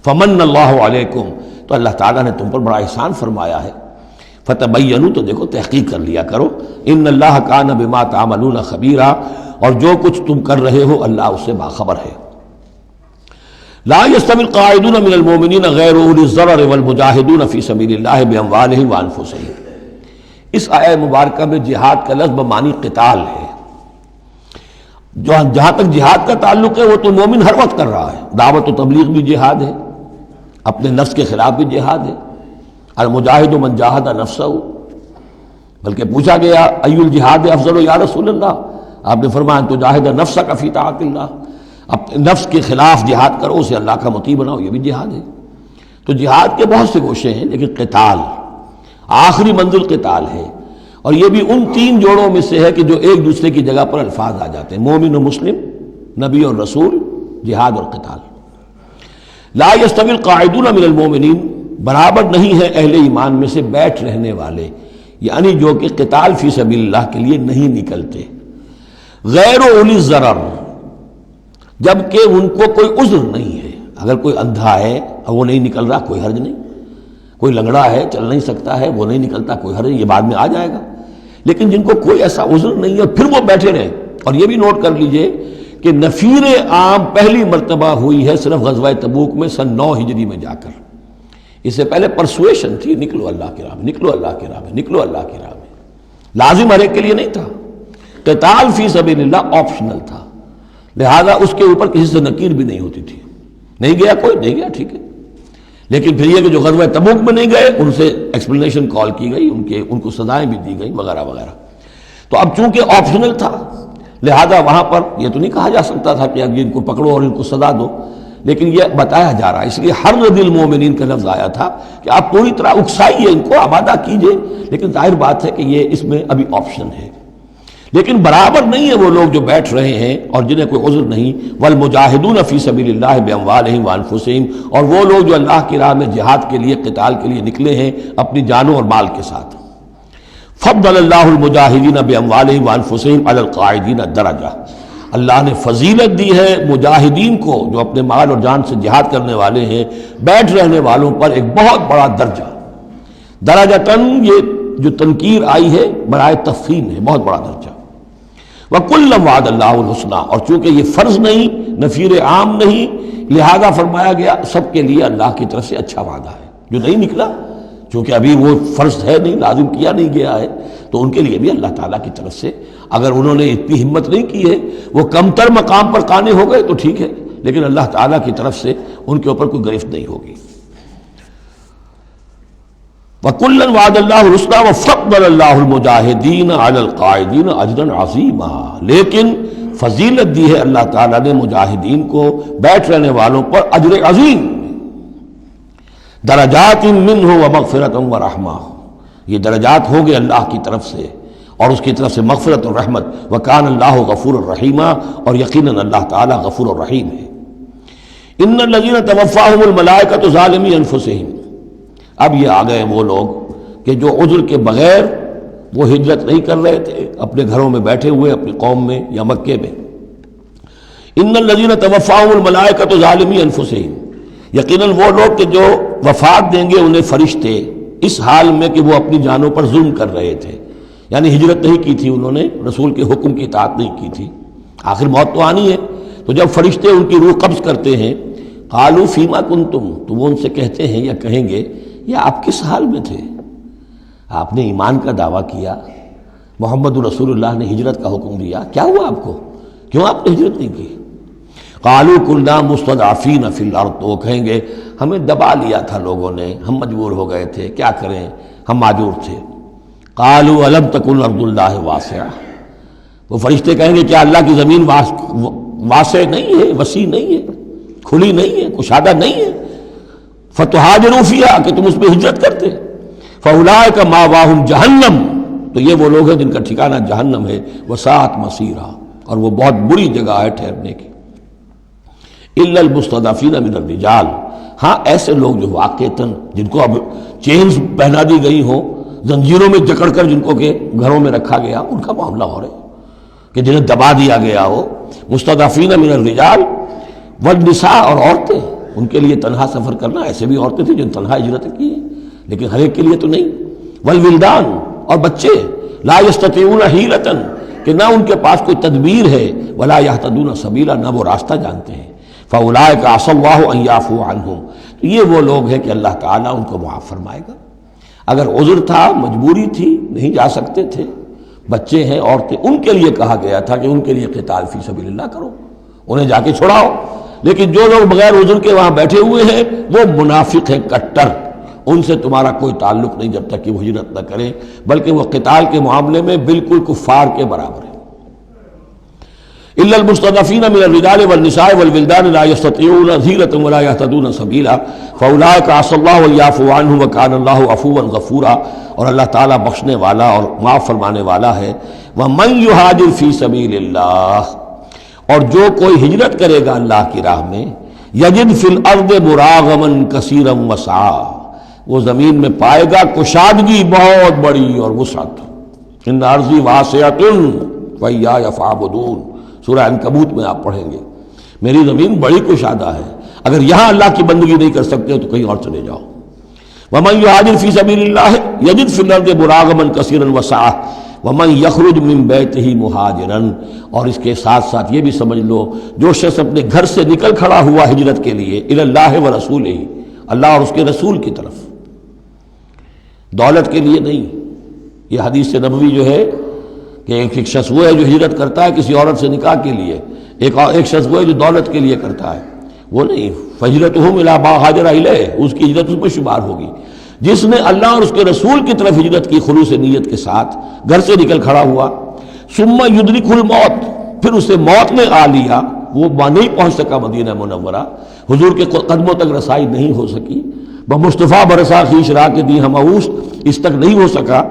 فمن اللہ علیکم، تو اللہ تعالیٰ نے تم پر بڑا احسان فرمایا ہے، فتبینوا، تو دیکھو تحقیق کر لیا کرو، ان اللہ کان بما تعملون خبیرا، اور جو کچھ تم کر رہے ہو اللہ اس سے باخبر ہے۔ لا يستوي القاعدون من المؤمنین غیر اولی الضرر والمجاہدون فی سبیل اللہ باموالہم وانفسہم۔ اس آیہ مبارکہ میں جہاد کا لفظ بمعنی قتال ہے، جہاں تک جہاد کا تعلق ہے وہ تو مومن ہر وقت کر رہا ہے، دعوت و تبلیغ بھی جہاد ہے، اپنے نفس کے خلاف بھی جہاد ہے، المجاہد من جاہد نفسہ، بلکہ پوچھا گیا ای الجہاد افضل یا رسول اللہ، آپ نے فرمایا ان تجاہد نفسک فی طاعت اللہ، اپنے نفس کے خلاف جہاد کرو، اسے اللہ کا مطیع بناؤ، یہ بھی جہاد ہے۔ تو جہاد کے بہت سے گوشے ہیں، لیکن قتال آخری منزل قتال ہے، اور یہ بھی ان تین جوڑوں میں سے ہے کہ جو ایک دوسرے کی جگہ پر الفاظ آ جاتے ہیں، مومن و مسلم، نبی اور رسول، جہاد اور قتال۔ لا یستوی القاعدون من المؤمنین، برابر نہیں ہے اہل ایمان میں سے بیٹھ رہنے والے، یعنی جو کہ قتال فی سبیل اللہ کے لیے نہیں نکلتے، غیر اولی الضرر، جبکہ ان کو کوئی عذر نہیں ہے، اگر کوئی اندھا ہے اور وہ نہیں نکل رہا کوئی حرج نہیں، کوئی لنگڑا ہے چل نہیں سکتا ہے وہ نہیں نکلتا کوئی حرج نہیں، یہ بعد میں آ جائے گا، لیکن جن کو کوئی ایسا عذر نہیں ہے پھر وہ بیٹھے رہیں۔ اور یہ بھی نوٹ کر لیجئے کہ نفیر عام پہلی مرتبہ ہوئی ہے صرف غزوہ تبوک میں سن 9 ہجری میں جا کر، اس سے پہلے پرسویشن تھی، نکلو اللہ کی راہ میں، نکلو اللہ کی راہ میں، نکلو اللہ کی راہ میں، لازم ہر ایک کے لیے نہیں تھا، قتال فی سبیل اللہ آپشنل تھا، لہذا اس کے اوپر کسی سے نکیر بھی نہیں ہوتی تھی، نہیں گیا کوئی نہیں گیا ٹھیک ہے، لیکن پھر یہ کہ جو غزوہ تبوک میں نہیں گئے ان سے ایکسپلینیشن کال کی گئی، ان کو سزائیں بھی دی گئی وغیرہ وغیرہ۔ تو اب چونکہ آپشنل تھا لہذا وہاں پر یہ تو نہیں کہا جا سکتا تھا کہ اب ان کو پکڑو اور ان کو سزا دو، لیکن یہ بتایا جا رہا ہے، اس لیے حرض المومنین کا لفظ آیا تھا کہ آپ پوری طرح اکسائیے ان کو، آمادہ کیجئے، لیکن ظاہر بات ہے کہ یہ اس میں ابھی آپشن ہے، لیکن برابر نہیں ہے وہ لوگ جو بیٹھ رہے ہیں اور جنہیں کوئی عذر نہیں، والمجاہدون فی سبیل اللہ باموالہم وانفسہم، اور وہ لوگ جو اللہ کی راہ میں جہاد کے لیے قتال کے لیے نکلے ہیں اپنی جانوں اور مال کے ساتھ۔ فضل اللہ المجاہدین باموالہم وانفسہم علی القاعدین درجہ، اللہ نے فضیلت دی ہے مجاہدین کو جو اپنے مال اور جان سے جہاد کرنے والے ہیں، بیٹھ رہنے والوں پر ایک بہت بڑا درجہ، درجتاً یہ جو تنکیر آئی ہے برائے تفخیم ہے، بہت بڑا درجہ۔ وَكُلًّا وَعَدَ اللَّهُ الْحُسْنَىٰ، اور چونکہ یہ فرض نہیں، نفیر عام نہیں، لہذا فرمایا گیا سب کے لیے اللہ کی طرف سے اچھا وعدہ ہے، جو نہیں نکلا چونکہ ابھی وہ فرض ہے نہیں، لازم کیا نہیں گیا ہے، تو ان کے لیے بھی اللہ تعالیٰ کی طرف سے اگر انہوں نے اتنی ہمت نہیں کی ہے، وہ کم تر مقام پر قانے ہو گئے تو ٹھیک ہے، لیکن اللہ تعالیٰ کی طرف سے ان کے اوپر کوئی گرفت نہیں ہوگی۔ وَكُلًّا وَعَدَ اللَّهُ الْحُسْنَىٰ وَفَضَّلَ اللَّهُ الْمُجَاهِدِينَ عَلَى الْقَاعِدِينَ أَجْرًا عَظِيمًا، لیکن فضیلت دی ہے اللہ تعالیٰ نے مجاہدین کو بیٹھ رہنے والوں پر اجر عظیم، درجات منہ ومغفرۃ ورحمہ، یہ درجات ہوں گے اللہ کی طرف سے اور اس کی طرف سے مغفرت اور رحمت، وکان اللہ غفور الرحیم، اور یقیناً اللہ تعالیٰ غفور الرحیم ہے۔ ان الذین توفاہم الملائکۃ ظالمی انفسہم، اب یہ آ گئے وہ لوگ کہ جو عذر کے بغیر وہ ہجرت نہیں کر رہے تھے، اپنے گھروں میں بیٹھے ہوئے اپنی قوم میں یا مکے میں۔ ان الذین توفاہم الملائکۃ ظالمی انفسہم، یقیناً وہ لوگ کہ جو وفات دیں گے انہیں فرشتے اس حال میں کہ وہ اپنی جانوں پر ظلم کر رہے تھے، یعنی ہجرت نہیں کی تھی انہوں نے، رسول کے حکم کی اطاعت نہیں کی تھی، آخر موت تو آنی ہے، تو جب فرشتے ان کی روح قبض کرتے ہیں، قالوا فیما کنتم، تو وہ ان سے کہتے ہیں یا کہیں گے یہ آپ کس حال میں تھے؟ آپ نے ایمان کا دعویٰ کیا، محمد رسول اللہ نے ہجرت کا حکم دیا، کیا ہوا آپ کو؟ کیوں آپ نے ہجرت نہیں کی؟ قالوا كنا مستضعفین فی الارض، تو وہ کہیں گے ہمیں دبا لیا تھا لوگوں نے، ہم مجبور ہو گئے تھے، کیا کریں، ہم معذور تھے۔ قالوا الم تکن ارض اللہ واسعہ، وہ فرشتے کہیں گے کیا اللہ کی زمین واسع نہیں ہے، وسیع نہیں ہے، کھلی نہیں ہے، کشادہ نہیں ہے، فتہاجروا فیہا، کہ تم اس پہ ہجرت کرتے، فاولئک مأواہم جہنم، تو یہ وہ لوگ ہیں جن کا ٹھکانہ جہنم ہے، وساءت مصیرا، اور وہ بہت بری جگہ ہے ٹھہرنے کی۔ الا المستضعفین من الرجال، ہاں ایسے لوگ جو واقعتاً جن کو اب چینز پہنا دی گئی ہوں، زنجیروں میں جکڑ کر جن کو کہ گھروں میں رکھا گیا، ان کا معاملہ ہو رہا ہے کہ جنہیں دبا دیا گیا ہو۔ مستضعفین من الرجال والنساء، اور عورتیں، ان کے لیے تنہا سفر کرنا، ایسے بھی عورتیں تھیں جن تنہا ہجرت کی ہے لیکن ہر ایک کے لیے تو نہیں۔ والولدان، اور بچے، لا یستطیعون حیلۃ، کہ نہ ان کے پاس کوئی تدبیر ہے، ولا یہتدون سبیلا، نہ وہ راستہ جانتے ہیں۔ فاولئک عسى الله ان يعفو عنهم، تو یہ وہ لوگ ہیں کہ اللہ تعالیٰ ان کو معاف فرمائے گا۔ اگر عذر تھا، مجبوری تھی، نہیں جا سکتے تھے، بچے ہیں، عورتیں، ان کے لیے کہا گیا تھا کہ ان کے لیے قتال فی سبیل اللہ کرو، انہیں جا کے چھڑاؤ، لیکن جو لوگ بغیر عذر کے وہاں بیٹھے ہوئے ہیں وہ منافق ہیں کٹر، ان سے تمہارا کوئی تعلق نہیں جب تک کہ وہ ہجرت نہ کریں، بلکہ وہ قتال کے معاملے میں بالکل کفار کے برابر ہیں۔ الا المستضعفین من الرجال والنساء والولدان لا يستطيعون حیلۃ ولا يهتدون سبیلا فاولئک عسى الله ان يعفو عنهم وكان الله عفوا غفورا، اور اللہ تعالیٰ بخشنے والا اور معاف فرمانے والا ہے۔ ومن يهاجر في سبيل الله، اور جو کوئی ہجرت کرے گا اللہ کی راہ میں، یجد فی الارض مراغما کثیرا وسعا، وہ زمین میں پائے گا کشادگی بہت بڑی اور وسعت۔ ان ارضی واسعۃ فإیایا فاعبدون، سورہ عنکبوت میں آپ پڑھیں گے، میری زمین بڑی کشادہ ہے، اگر یہاں اللہ کی بندگی نہیں کر سکتے ہو تو کہیں اور چلے جاؤ۔ ومن یہاجر فی سبیل اللہ یجد فی الارض مراغما کثیرا وسعا ومن یخرج من بیتہ مہاجرا، اور اس کے ساتھ ساتھ یہ بھی سمجھ لو جو شخص اپنے گھر سے نکل کھڑا ہوا ہجرت کے لیے، الی اللہ ورسولہ، اللہ اور اس کے رسول کی طرف، دولت کے لیے نہیں۔ یہ حدیث نبوی جو ہے کہ ایک شخص وہ ہے جو ہجرت کرتا ہے کسی عورت سے نکاح کے لیے، ایک شخص وہ ہے جو دولت کے لیے کرتا ہے، وہ نہیں۔ فہجرتہ الی ما ہاجر الیہ، اس کی ہجرت اس پر شمار ہوگی۔ جس نے اللہ اور اس کے رسول کی طرف ہجرت کی خلوص نیت کے ساتھ، گھر سے نکل کھڑا ہوا، ثم یدرکہ الموت، پھر اسے موت نے آ لیا، وہ نہیں پہنچ سکا مدینہ منورہ، حضور کے قدموں تک رسائی نہیں ہو سکی، بمصطفیٰ برسا خیش را کے دی ہمعوش، اس تک نہیں ہو سکا،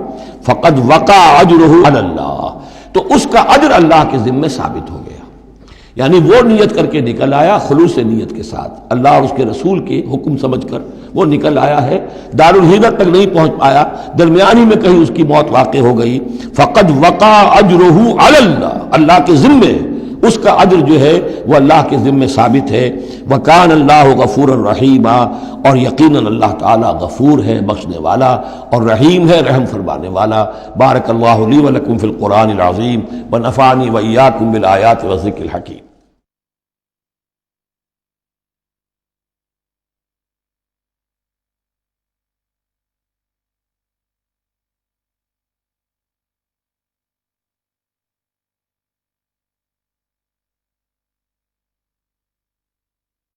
فقد وقع اجرہ علی اللہ، تو اس کا اجر اللہ کے ذمے ثابت ہو گیا۔ یعنی وہ نیت کر کے نکل آیا خلوص نیت کے ساتھ، اللہ اور اس کے رسول کے حکم سمجھ کر وہ نکل آیا ہے، دار الہجرت تک نہیں پہنچ پایا، درمیانی میں کہیں اس کی موت واقع ہو گئی، فقد وقع اجرہ علی اللہ، اللہ کے ذمے اس کا اجر جو ہے وہ اللہ کے ذمے ثابت ہے۔ وکان اللہ غفور الرحیم، اور یقیناً اللہ تعالیٰ غفور ہے، بخشنے والا، اور رحیم ہے، رحم فرمانے والا۔ بارک اللہ لی ولکم فی القرآن العظیم ونفعنی وإیاکم بالآیات والذکر الحکیم۔